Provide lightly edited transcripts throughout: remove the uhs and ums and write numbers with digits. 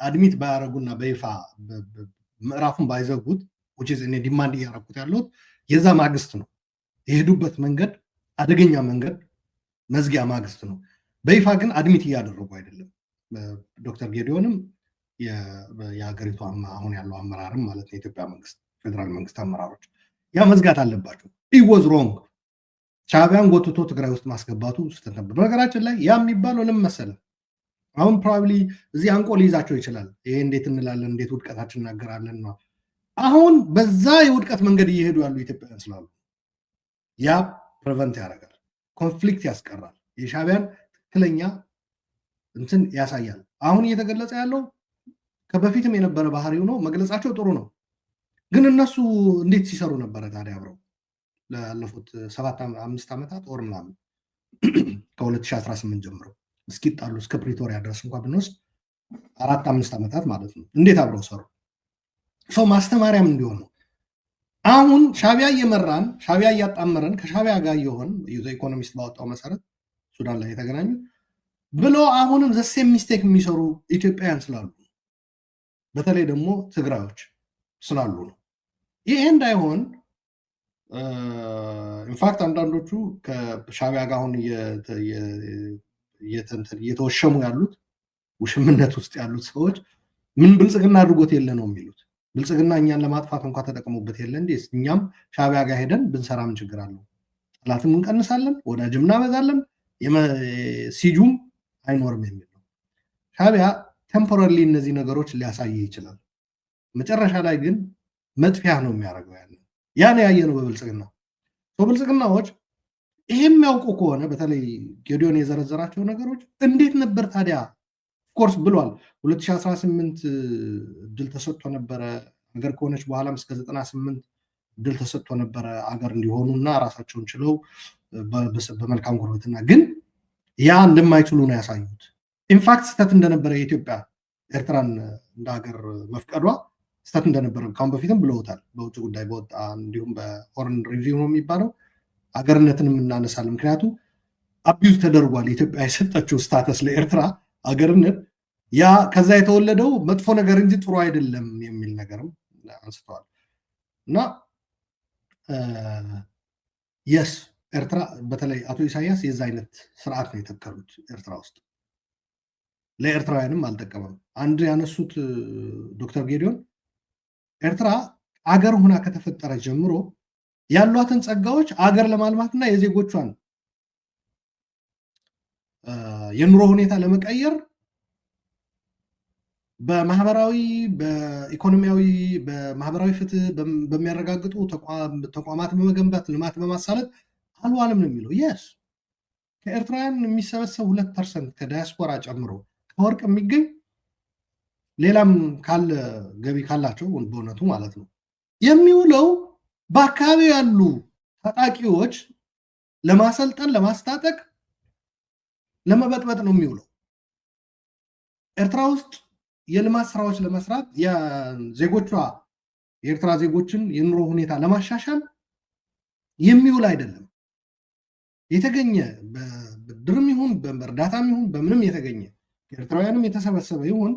አድሚት ባያረጉና በይፋ ምዕራፉን ባይዘጉት which is እኔ ዲማንድ እያረኩት ያለሁት የዛ ማግስት ነው። የሄዱበት መንገድ አደገኛ መንገድ መዝጊያ ማግስት ነው። በይፋ ግን አድሚት እያደረጉ አይደለም። ዶክተር ጌዲዮንም የሀገሪቱ አሁን ያለው አመራርም ማለት ነው የኢትዮጵያ መንግስት ፌደራል መንግስት አመራሮች ያ መዝጋት አለባቸው። it was wrong ሻዕቢያን ጎትቶ ትግራይ ውስጥ ማስገባቱ ስህተት ነበር። በነገራችን ላይ ያ የሚባለው ለምን መሰለህ? አሁን ፕሮባብሊ እዚህ አንቆ ሊይዛቸው ይችላል። ይሄ እንዴት እንላለን፣ እንዴት ውድቀታችን እናገራለን ነው። አሁን በዛ የውድቀት መንገድ እየሄዱ ያሉ ኢትዮጵያውያን ስላሉ ያ ፕሪቨንት ያደርጋል፣ ኮንፍሊክት ያስቀራል፣ የሻዕቢያን ትክክለኛ እንትን ያሳያል። አሁን እየተገለጸ ያለው ከበፊትም የነበረ ባህሪው ነው። መግለጻቸው ጥሩ ነው፣ ግን እነሱ እንዴት ሲሰሩ ነበረ ታዲያ አብረው ላለፉት 7-5 ዓመታት ወር ምናምን ከ2018 ጀምሮ እስኪጣሉ እስከ ፕሪቶሪያ ድረስ እንኳን ብንወስድ 4-5 ዓመታት ማለት ነው። እንዴት አብረው ሰሩ? ሰው ማስተማሪያም እንዲሆን ነው። አሁን ሻዕቢያ እየመራን ሻዕቢያ እያጣመረን ከሻዕቢያ ጋር እየሆን ኢኮኖሚስት ባወጣው መሰረት ሱዳን ላይ የተገናኙ ብሎ አሁንም ዘሴም ሚስቴክ የሚሰሩ ኢትዮጵያውያን ስላሉ በተለይ ደግሞ ትግራዮች ስላሉ ነው። ይሄ እንዳይሆን ኢንፋክት አንዳንዶቹ ከሻዕቢያ ጋር አሁን እየተወሸሙ ያሉት ውሽምነት ውስጥ ያሉት ሰዎች ምን ብልጽግና አድርጎት የለ ነው የሚሉት። ብልጽግና እኛን ለማጥፋት እንኳን ተጠቅሞበት የለ እንዴ? እኛም ሻዕቢያ ጋር ሄደን ብንሰራ ምን ችግር አለው? ጠላትም እንቀንሳለን፣ ወዳጅም እናበዛለን፣ ሲጁም አይኖርም የሚል ነው። ሻዕቢያ ቴምፖራሪ እነዚህ ነገሮች ሊያሳይ ይችላል። መጨረሻ ላይ ግን መጥፊያ ነው የሚያደርገው። ያን ያየ ነው በብልጽግና ብልጽግናዎች። ይሄ የሚያውቁ ከሆነ በተለይ ጌዲዮን የዘረዘራቸው ነገሮች እንዴት ነበር ታዲያ? ኦፍኮርስ ብሏል 2018 ድል ተሰጥቶ ነበረ ሀገር ከሆነች በኋላም እስከ 98 ድል ተሰጥቶ ነበረ ሀገር እንዲሆኑና ራሳቸውን ችለው በመልካም ጉርብትና፣ ግን ያ እንደማይችሉ ነው ያሳዩት። ኢንፋክት ስህተት እንደነበረ የኢትዮጵያ ኤርትራን እንደ ሀገር መፍቀዷ ስህተት እንደነበረ ካሁን በፊትም ብለውታል። በውጭ ጉዳይ በወጣ እንዲሁም በፎረን ሪቪው ነው የሚባለው ሀገርነትን እናነሳለን። ምክንያቱ አቢዩዝ ተደርጓል የኢትዮጵያ የሰጠችው ስታተስ ለኤርትራ ሀገርነት፣ ያ ከዛ የተወለደው መጥፎ ነገር እንጂ ጥሩ አይደለም የሚል ነገርም አንስተዋል። እና የስ ኤርትራ በተለይ አቶ ኢሳያስ የዛ አይነት ስርዓት ነው የተከሉት ኤርትራ ውስጥ፣ ለኤርትራውያንም አልጠቀመም። አንድ ያነሱት ዶክተር ጌዲዮን ኤርትራ አገር ሁና ከተፈጠረ ጀምሮ ያሏትን ጸጋዎች አገር ለማልማትና የዜጎቿን የኑሮ ሁኔታ ለመቀየር በማህበራዊ በኢኮኖሚያዊ በማህበራዊ ፍትህ በሚያረጋግጡ ተቋማት በመገንባት ልማት በማሳለጥ አልዋልም ነው የሚለው። የስ ከኤርትራውያን የሚሰበሰብ 2% ከዳያስፖራ ጨምሮ ከወርቅ የሚገኝ ሌላም ካለ ገቢ ካላቸው በእውነቱ ማለት ነው የሚውለው በአካባቢው ያሉ ታጣቂዎች ለማሰልጠን ለማስታጠቅ ለመበጥበጥ ነው የሚውለው። ኤርትራ ውስጥ የልማት ስራዎች ለመስራት የዜጎቿ የኤርትራ ዜጎችን የኑሮ ሁኔታ ለማሻሻል የሚውል አይደለም። የተገኘ በድርም ይሁን በእርዳታም ይሁን በምንም የተገኘ ኤርትራውያንም የተሰበሰበ ይሁን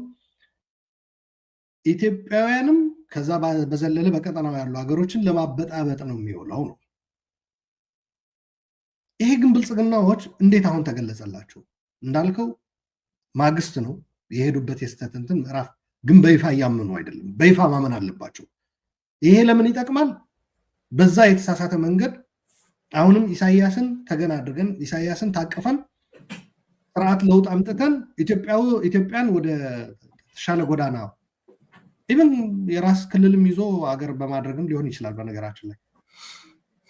ኢትዮጵያውያንም ከዛ በዘለለ በቀጠናው ያሉ ሀገሮችን ለማበጣበጥ ነው የሚውለው ነው። ይሄ ግን ብልጽግናዎች እንዴት አሁን ተገለጸላቸው? እንዳልከው ማግስት ነው የሄዱበት የስተት እንትን ምዕራፍ፣ ግን በይፋ እያመኑ አይደለም። በይፋ ማመን አለባቸው። ይሄ ለምን ይጠቅማል? በዛ የተሳሳተ መንገድ አሁንም ኢሳያስን ተገን አድርገን ኢሳያስን ታቀፈን ስርዓት ለውጥ አምጥተን ኢትዮጵያን ወደ ተሻለ ጎዳና ኢቨን የራስ ክልልም ይዞ አገር በማድረግም ሊሆን ይችላል። በነገራችን ላይ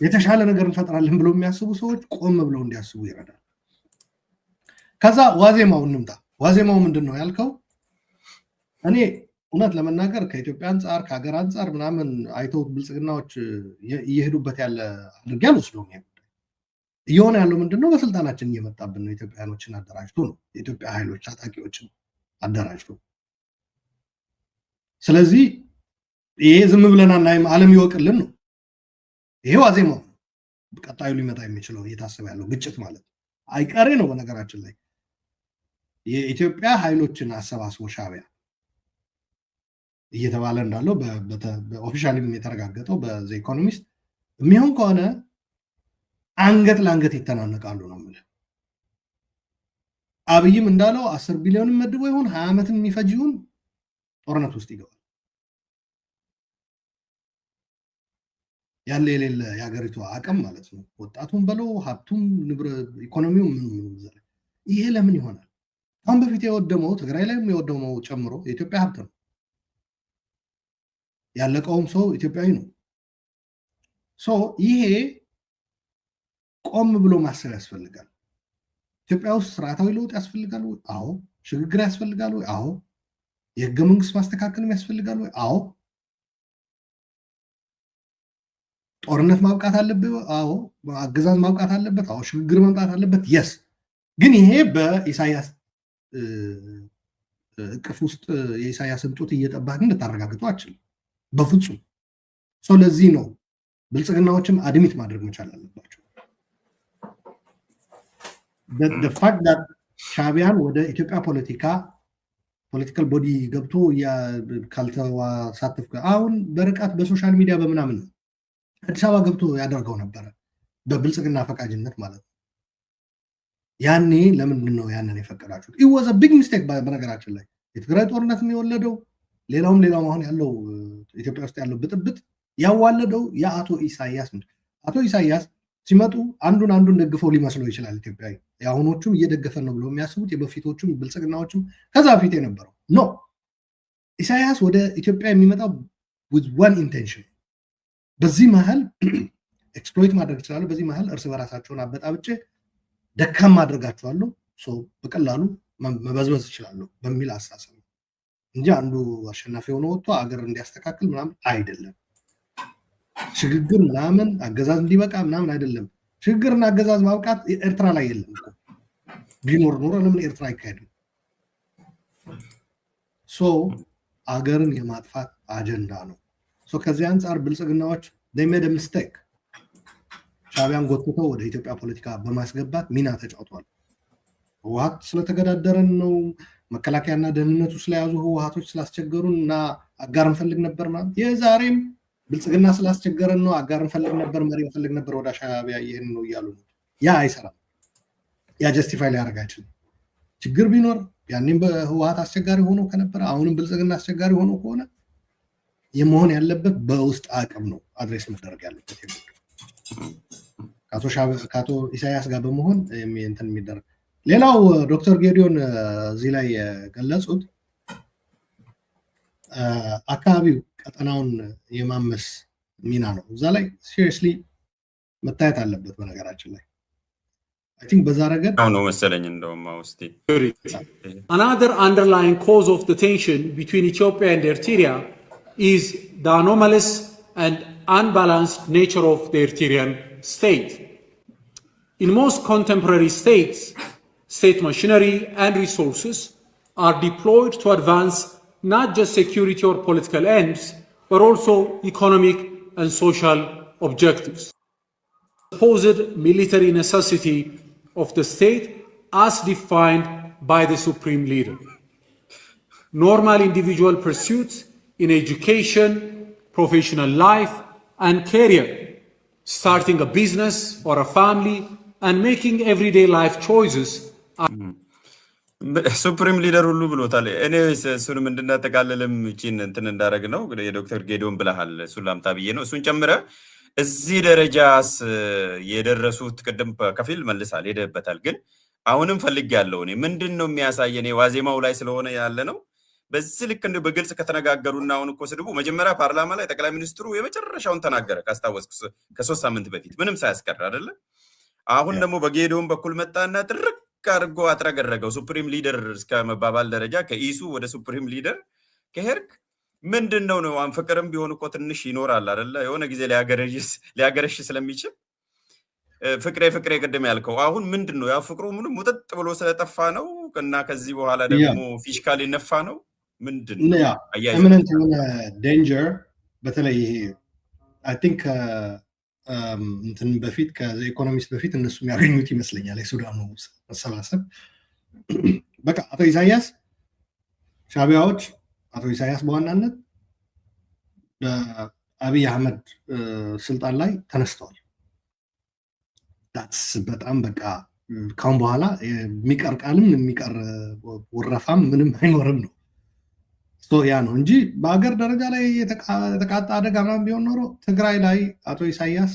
የተሻለ ነገር እንፈጥራለን ብለው የሚያስቡ ሰዎች ቆም ብለው እንዲያስቡ ይረዳል። ከዛ ዋዜማው እንምጣ። ዋዜማው ምንድን ነው ያልከው? እኔ እውነት ለመናገር ከኢትዮጵያ አንጻር ከሀገር አንጻር ምናምን አይተውት ብልጽግናዎች እየሄዱበት ያለ አድርጌ አልወስደውም። እየሆነ ያለው ምንድን ነው? በስልጣናችን እየመጣብን ነው። ኢትዮጵያኖችን አደራጅቶ ነው፣ የኢትዮጵያ ኃይሎች ታጣቂዎችን አደራጅቶ። ስለዚህ ይሄ ዝም ብለን አናይም፣ ዓለም ይወቅልን ነው። ይሄ ዋዜማው ቀጣዩ ሊመጣ የሚችለው እየታሰበ ያለው ግጭት ማለት አይቀሬ ነው። በነገራችን ላይ የኢትዮጵያ ኃይሎችን አሰባስቦ ሻዕቢያ እየተባለ እንዳለው በኦፊሻሊም የተረጋገጠው በዘ ኢኮኖሚስት የሚሆን ከሆነ አንገት ለአንገት ይተናነቃሉ ነው የምልህ። አብይም እንዳለው 10 ቢሊዮን መድቦ ይሁን 20 ዓመትም የሚፈጅ ይሁን ጦርነት ውስጥ ይገባል። ያለ የሌለ የሀገሪቱ አቅም ማለት ነው። ወጣቱም በለው ሀብቱም ኢኮኖሚው ምን ይሄ ለምን ይሆናል? አሁን በፊት የወደመው ትግራይ ላይ የወደመው ጨምሮ የኢትዮጵያ ሀብት ነው። ያለቀውም ሰው ኢትዮጵያዊ ነው። ይሄ ቆም ብሎ ማሰብ ያስፈልጋል። ኢትዮጵያ ውስጥ ስርዓታዊ ለውጥ ያስፈልጋል ወይ? አዎ። ሽግግር ያስፈልጋል ወይ? አዎ። የህገ መንግስት ማስተካከልም ያስፈልጋል ወይ? አዎ። ጦርነት ማብቃት አለበት? አዎ። አገዛዝ ማብቃት አለበት? አዎ። ሽግግር መምጣት አለበት? የስ። ግን ይሄ በኢሳያስ እቅፍ ውስጥ የኢሳያስን ጡት እየጠባህ ግን ልታረጋግጡ አችልም በፍጹም። ለዚህ ነው ብልጽግናዎችም አድሚት ማድረግ መቻል አለባቸው። ፋክት ዳት ሻዕቢያን ወደ ኢትዮጵያ ፖለቲካል ቦዲ ገብቶ ካልተሳተፍ አሁን በርቀት በሶሻል ሚዲያ በምናምን አዲስ አበባ ገብቶ ያደርገው ነበረ በብልጽግና ፈቃጅነት ማለት ነው። ያኔ ለምንድን ነው ያንን የፈቀዳችሁት? ኢወዘ ቢግ ሚስቴክ። በነገራችን ላይ የትግራይ ጦርነት የሚወለደው ሌላውም አሁን ያለው ኢትዮጵያ ውስጥ ያለው ብጥብጥ ያዋለደው የአቶ ኢሳያስ ነው። አቶ ኢሳያስ ሲመጡ አንዱን ደግፈው ሊመስለው ይችላል ኢትዮጵያዊ። የአሁኖቹም እየደገፈን ነው ብሎ የሚያስቡት የበፊቶቹም ብልጽግናዎችም ከዛ በፊት የነበረው ኖ። ኢሳያስ ወደ ኢትዮጵያ የሚመጣው with one intention። በዚህ መሀል ኤክስፕሎይት ማድረግ ይችላሉ። በዚህ መሀል እርስ በራሳቸውን አበጣብጬ ደካማ አድርጋቸዋለሁ፣ በቀላሉ መበዝበዝ ይችላሉ በሚል አስተሳሰብ እንጂ አንዱ አሸናፊ ሆኖ ወጥቶ አገር እንዲያስተካክል ምናምን አይደለም። ሽግግር ምናምን አገዛዝ እንዲበቃ ምናምን አይደለም። ሽግግርና አገዛዝ ማብቃት ኤርትራ ላይ የለም። ቢኖር ኖሮ ለምን ኤርትራ አይካሄድም? አገርን የማጥፋት አጀንዳ ነው። ከዚህ አንጻር ብልጽግናዎች ሜድ ሚስቴክ ሻዕቢያን ጎትተው ወደ ኢትዮጵያ ፖለቲካ በማስገባት ሚና ተጫውቷል። ህወሓት ስለተገዳደረን ነው፣ መከላከያና ደህንነቱ ስለያዙ ህወሓቶች ስላስቸገሩን እና አጋር እንፈልግ ነበር ማለት የዛሬም ብልጽግና ስላስቸገረን ነው፣ አጋር እንፈልግ ነበር፣ መሪ እንፈልግ ነበር፣ ወደ ሻዕቢያ ይሄን ነው እያሉ ነው። ያ አይሰራም። ያ ጀስቲፋይ ሊያደርግ አይችልም። ችግር ቢኖር ያኔም በህወሓት አስቸጋሪ ሆኖ ከነበረ አሁንም ብልጽግና አስቸጋሪ ሆኖ ከሆነ የመሆን ያለበት በውስጥ አቅም ነው አድሬስ መደረግ ያለበት። ከአቶ ኢሳያስ ጋር በመሆን እንትን የሚደረግ ሌላው ዶክተር ጌዲዮን እዚህ ላይ የገለጹት አካባቢው ቀጠናውን የማመስ ሚና ነው። እዛ ላይ ሲሪየስሊ መታየት አለበት። በነገራችን ላይ I think በዛ ረገድ ነው መሰለኝ እንደውም ውስጥ another underlying cause of the tension between Ethiopia and Eritrea is the anomalous and unbalanced nature of the Eritrean state. In most contemporary states, state machinery and resources are deployed to advance not just security or political ends, but also economic and social objectives. The supposed military necessity of the state as defined by the supreme leader. Normal individual pursuits in education, professional life, and career, starting a business or a family, and making everyday life choices. ሱፕሪም ሊደር ሁሉ ብሎታል። እኔ እሱንም እንድናጠቃልልም ቺን እንትን እንዳደረግ ነው የዶክተር ጌዲዮን ብለሃል። እሱን ላምጣ ብዬ ነው። እሱን ጨምረ እዚህ ደረጃስ የደረሱት ቅድም ከፊል መልሳል ሄደበታል። ግን አሁንም ፈልግ ያለው እኔ ምንድን ነው የሚያሳየን ዋዜማው ላይ ስለሆነ ያለ ነው። በዚህ ልክ እንደ በግልጽ ከተነጋገሩና አሁን እኮ ስድቡ መጀመሪያ ፓርላማ ላይ ጠቅላይ ሚኒስትሩ የመጨረሻውን ተናገረ ካስታወስክ ከ3 ሳምንት በፊት ምንም ሳያስቀር አይደለ። አሁን ደግሞ በጌዲዮን በኩል መጣና ጥርቅ አድርጎ አጥረገረገው። ሱፕሪም ሊደር እስከ መባባል ደረጃ ከኢሱ ወደ ሱፕሪም ሊደር ከሄድክ ምንድን ነው ነው ፍቅርም ቢሆን እኮ ትንሽ ይኖራል አይደለ? የሆነ ጊዜ ሊያገረሽ ስለሚችል ፍቅሬ ቅድም ያልከው አሁን ምንድን ነው ያ ፍቅሩ ምንም ሙጥጥ ብሎ ስለጠፋ ነው እና ከዚህ በኋላ ደግሞ ፊሽካል ይነፋ ነው ምንድን ነው ኢሚነንት የሆነ ዴንጀር በተለይ አይ ቲንክ እንትን በፊት ከኢኮኖሚስት በፊት እነሱ የሚያገኙት ይመስለኛል የሱዳኑ መሰባሰብ። በቃ አቶ ኢሳያስ ሻዕቢያዎች አቶ ኢሳያስ በዋናነት በአብይ አህመድ ስልጣን ላይ ተነስተዋል። ዳትስ በጣም በቃ ካሁን በኋላ የሚቀር ቃልም የሚቀር ወረፋም ምንም አይኖርም ነው። ያ ነው እንጂ በሀገር ደረጃ ላይ የተቃጣ አደጋ ምናምን ቢሆን ኖሮ ትግራይ ላይ አቶ ኢሳያስ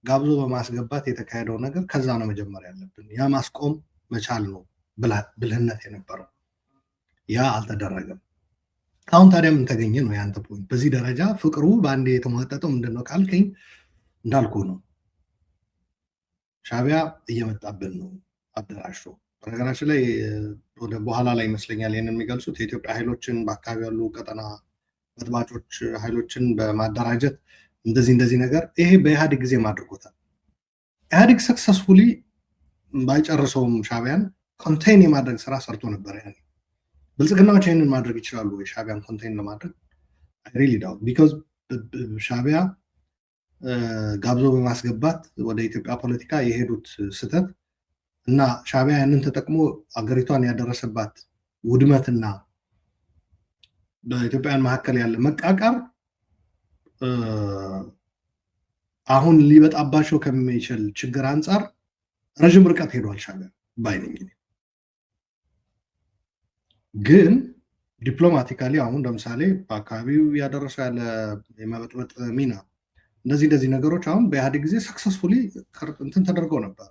ጋብዞ በማስገባት የተካሄደው ነገር ከዛ ነው መጀመሪያ ያለብን። ያ ማስቆም መቻል ነው ብልህነት የነበረው። ያ አልተደረገም። አሁን ታዲያ ምን ተገኘ ነው ያንተ ፖይንት። በዚህ ደረጃ ፍቅሩ በአንዴ የተሟጠጠው ምንድነው ካልከኝ እንዳልኩ ነው። ሻዕቢያ እየመጣብን ነው አደራጅቶ። በነገራችን ላይ ወደ በኋላ ላይ ይመስለኛል ይህንን የሚገልጹት የኢትዮጵያ ኃይሎችን በአካባቢ ያሉ ቀጠና በጥባጮች ኃይሎችን በማደራጀት እንደዚህ ነገር ይሄ በኢህአዴግ ጊዜ አድርጎታል። ኢህአዴግ ሰክሰስፉሊ ባይጨርሰውም ሻዕቢያን ኮንቴን የማድረግ ስራ ሰርቶ ነበር። ያኔ ብልጽግናዎች ይህንን ማድረግ ይችላሉ ወይ ሻዕቢያን ኮንቴን ለማድረግ? ሪሊ ዳውት ቢኮዝ ሻዕቢያ ጋብዞ በማስገባት ወደ ኢትዮጵያ ፖለቲካ የሄዱት ስህተት እና ሻዕቢያ ያንን ተጠቅሞ አገሪቷን ያደረሰባት ውድመትና በኢትዮጵያውያን መካከል ያለ መቃቃር አሁን ሊበጣባቸው ከሚችል ችግር አንጻር ረዥም ርቀት ሄዷል ሻዕቢያ ባይነኝ። ግን ዲፕሎማቲካሊ አሁን ለምሳሌ በአካባቢው ያደረሰው ያለ የመበጥበጥ ሚና እንደዚህ ነገሮች አሁን በኢህአዴግ ጊዜ ሰክሰስፉሊ እንትን ተደርገው ነበር፣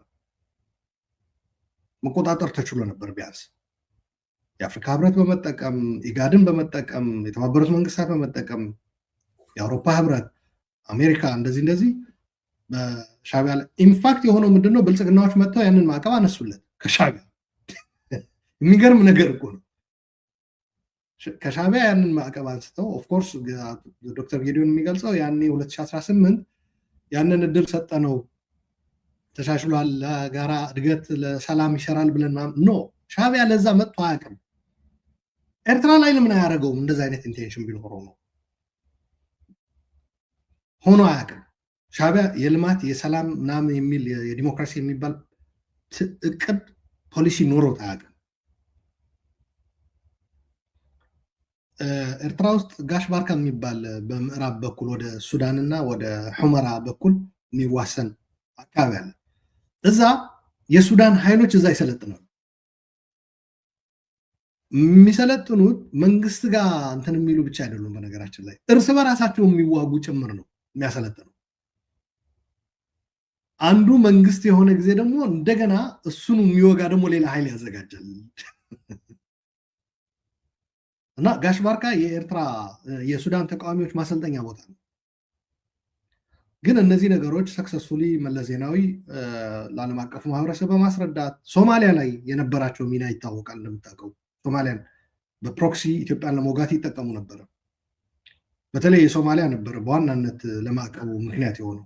መቆጣጠር ተችሎ ነበር። ቢያንስ የአፍሪካ ህብረት በመጠቀም ኢጋድን በመጠቀም የተባበሩት መንግስታት በመጠቀም የአውሮፓ ህብረት፣ አሜሪካ እንደዚህ በሻዕቢያ ላይ ኢንፋክት የሆነው ምንድነው ብልጽግናዎች መጥተው ያንን ማዕቀብ አነሱለት ከሻዕቢያ። የሚገርም ነገር እኮ ነው። ከሻዕቢያ ያንን ማዕቀብ አንስተው ኦፍኮርስ ዶክተር ጌዲዮን የሚገልጸው ያኔ 2018 ያንን እድል ሰጠነው ተሻሽሏል፣ ለጋራ እድገት ለሰላም ይሰራል ብለን ኖ ሻዕቢያ ለዛ መጥቶ አያውቅም። ኤርትራ ላይ ለምን አያደርገውም? እንደዚህ አይነት ኢንቴንሽን ቢኖረው ነው ሆኖ አያውቅም። ሻዕቢያ የልማት የሰላም ምናምን የሚል የዲሞክራሲ የሚባል እቅድ ፖሊሲ ኖሮት አያውቅም። ኤርትራ ውስጥ ጋሽ ባርካ የሚባል በምዕራብ በኩል ወደ ሱዳንና ወደ ሑመራ በኩል የሚዋሰን አካባቢ አለ። እዛ የሱዳን ኃይሎች እዛ ይሰለጥናሉ። የሚሰለጥኑት መንግስት ጋር እንትን የሚሉ ብቻ አይደሉም። በነገራችን ላይ እርስ በራሳቸው የሚዋጉ ጭምር ነው የሚያሰለጥነው። አንዱ መንግስት የሆነ ጊዜ ደግሞ እንደገና እሱን የሚወጋ ደግሞ ሌላ ኃይል ያዘጋጃል። እና ጋሽ ባርካ የኤርትራ የሱዳን ተቃዋሚዎች ማሰልጠኛ ቦታ ነው። ግን እነዚህ ነገሮች ሰክሰስፉሊ መለስ ዜናዊ ለዓለም አቀፉ ማህበረሰብ በማስረዳት ሶማሊያ ላይ የነበራቸው ሚና ይታወቃል። እንደምታውቀው ሶማሊያን በፕሮክሲ ኢትዮጵያን ለመውጋት ይጠቀሙ ነበረ። በተለይ የሶማሊያ ነበረ በዋናነት ለማዕቀቡ ምክንያት የሆነው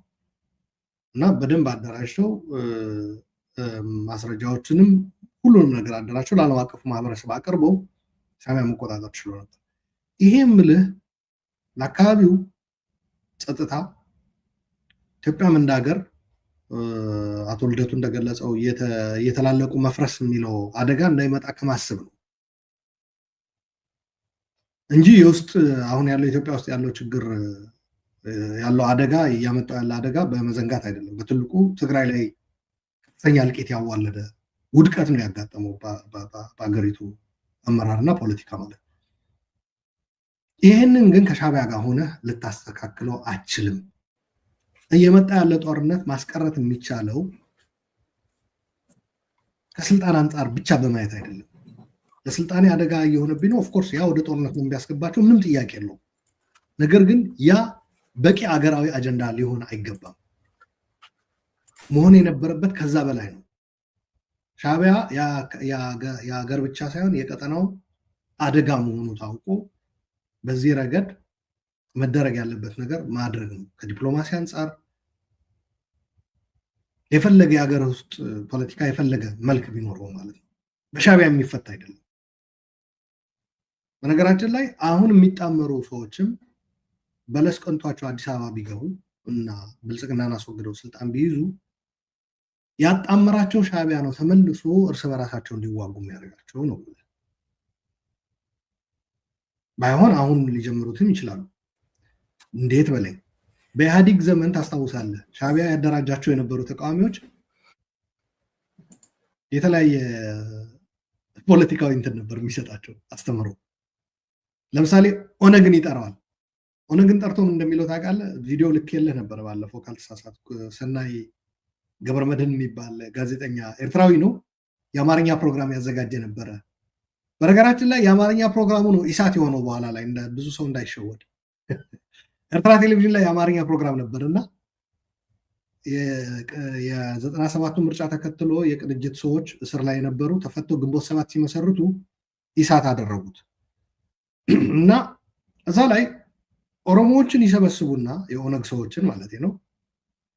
እና በደንብ አደራጅተው ማስረጃዎችንም ሁሉንም ነገር አደራጅተው ለዓለም አቀፉ ማህበረሰብ አቅርበው ሻዕቢያ መቆጣጠር ችሎ ነበር። ይሄ ምልህ ለአካባቢው ጸጥታ ኢትዮጵያም እንደ ሀገር አቶ ልደቱ እንደገለጸው የተላለቁ መፍረስ የሚለው አደጋ እንዳይመጣ ከማሰብ ነው እንጂ የውስጥ አሁን ያለው ኢትዮጵያ ውስጥ ያለው ችግር ያለው አደጋ እያመጣው ያለ አደጋ በመዘንጋት አይደለም። በትልቁ ትግራይ ላይ ከፍተኛ እልቂት ያዋለደ ውድቀት ነው ያጋጠመው በአገሪቱ አመራርና ፖለቲካ ማለት። ይህንን ግን ከሻዕቢያ ጋር ሆነ ልታስተካክለው አችልም። እየመጣ ያለ ጦርነት ማስቀረት የሚቻለው ከስልጣን አንጻር ብቻ በማየት አይደለም። ለስልጣኔ አደጋ እየሆነብኝ ነው፣ ኦፍኮርስ ያ ወደ ጦርነት ነው የሚያስገባቸው፣ ምንም ጥያቄ የለውም። ነገር ግን ያ በቂ አገራዊ አጀንዳ ሊሆን አይገባም። መሆን የነበረበት ከዛ በላይ ነው። ሻዕቢያ የሀገር ብቻ ሳይሆን የቀጠናው አደጋ መሆኑ ታውቆ በዚህ ረገድ መደረግ ያለበት ነገር ማድረግ ነው። ከዲፕሎማሲ አንጻር የፈለገ የሀገር ውስጥ ፖለቲካ የፈለገ መልክ ቢኖረው ማለት ነው በሻዕቢያ የሚፈታ አይደለም። በነገራችን ላይ አሁን የሚጣመሩ ሰዎችም በለስ ቀንቷቸው አዲስ አበባ ቢገቡ እና ብልጽግናን አስወግደው ስልጣን ቢይዙ ያጣመራቸው ሻዕቢያ ነው ተመልሶ እርስ በራሳቸው እንዲዋጉ የሚያደርጋቸው ነው። ባይሆን አሁን ሊጀምሩትም ይችላሉ። እንዴት በላይ በኢህአዲግ ዘመን ታስታውሳለህ፣ ሻዕቢያ ያደራጃቸው የነበሩ ተቃዋሚዎች የተለያየ ፖለቲካዊ እንትን ነበር የሚሰጣቸው አስተምሮ። ለምሳሌ ኦነግን ይጠራዋል። ኦነግን ጠርቶ ምን እንደሚለው ታውቃለህ? ቪዲዮ ልኬልህ ነበር ባለፈው ካልተሳሳትኩ። ሰናይ ገብረመድህን የሚባል ጋዜጠኛ ኤርትራዊ ነው፣ የአማርኛ ፕሮግራም ያዘጋጀ ነበረ። በነገራችን ላይ የአማርኛ ፕሮግራሙ ነው ኢሳት የሆነው በኋላ ላይ ብዙ ሰው እንዳይሸወድ። ኤርትራ ቴሌቪዥን ላይ የአማርኛ ፕሮግራም ነበር እና የ97ቱ ምርጫ ተከትሎ የቅንጅት ሰዎች እስር ላይ የነበሩ ተፈቶ ግንቦት 7 ሲመሰርቱ ኢሳት አደረጉት እና እዛ ላይ ኦሮሞዎችን ይሰበስቡና የኦነግ ሰዎችን ማለት ነው፣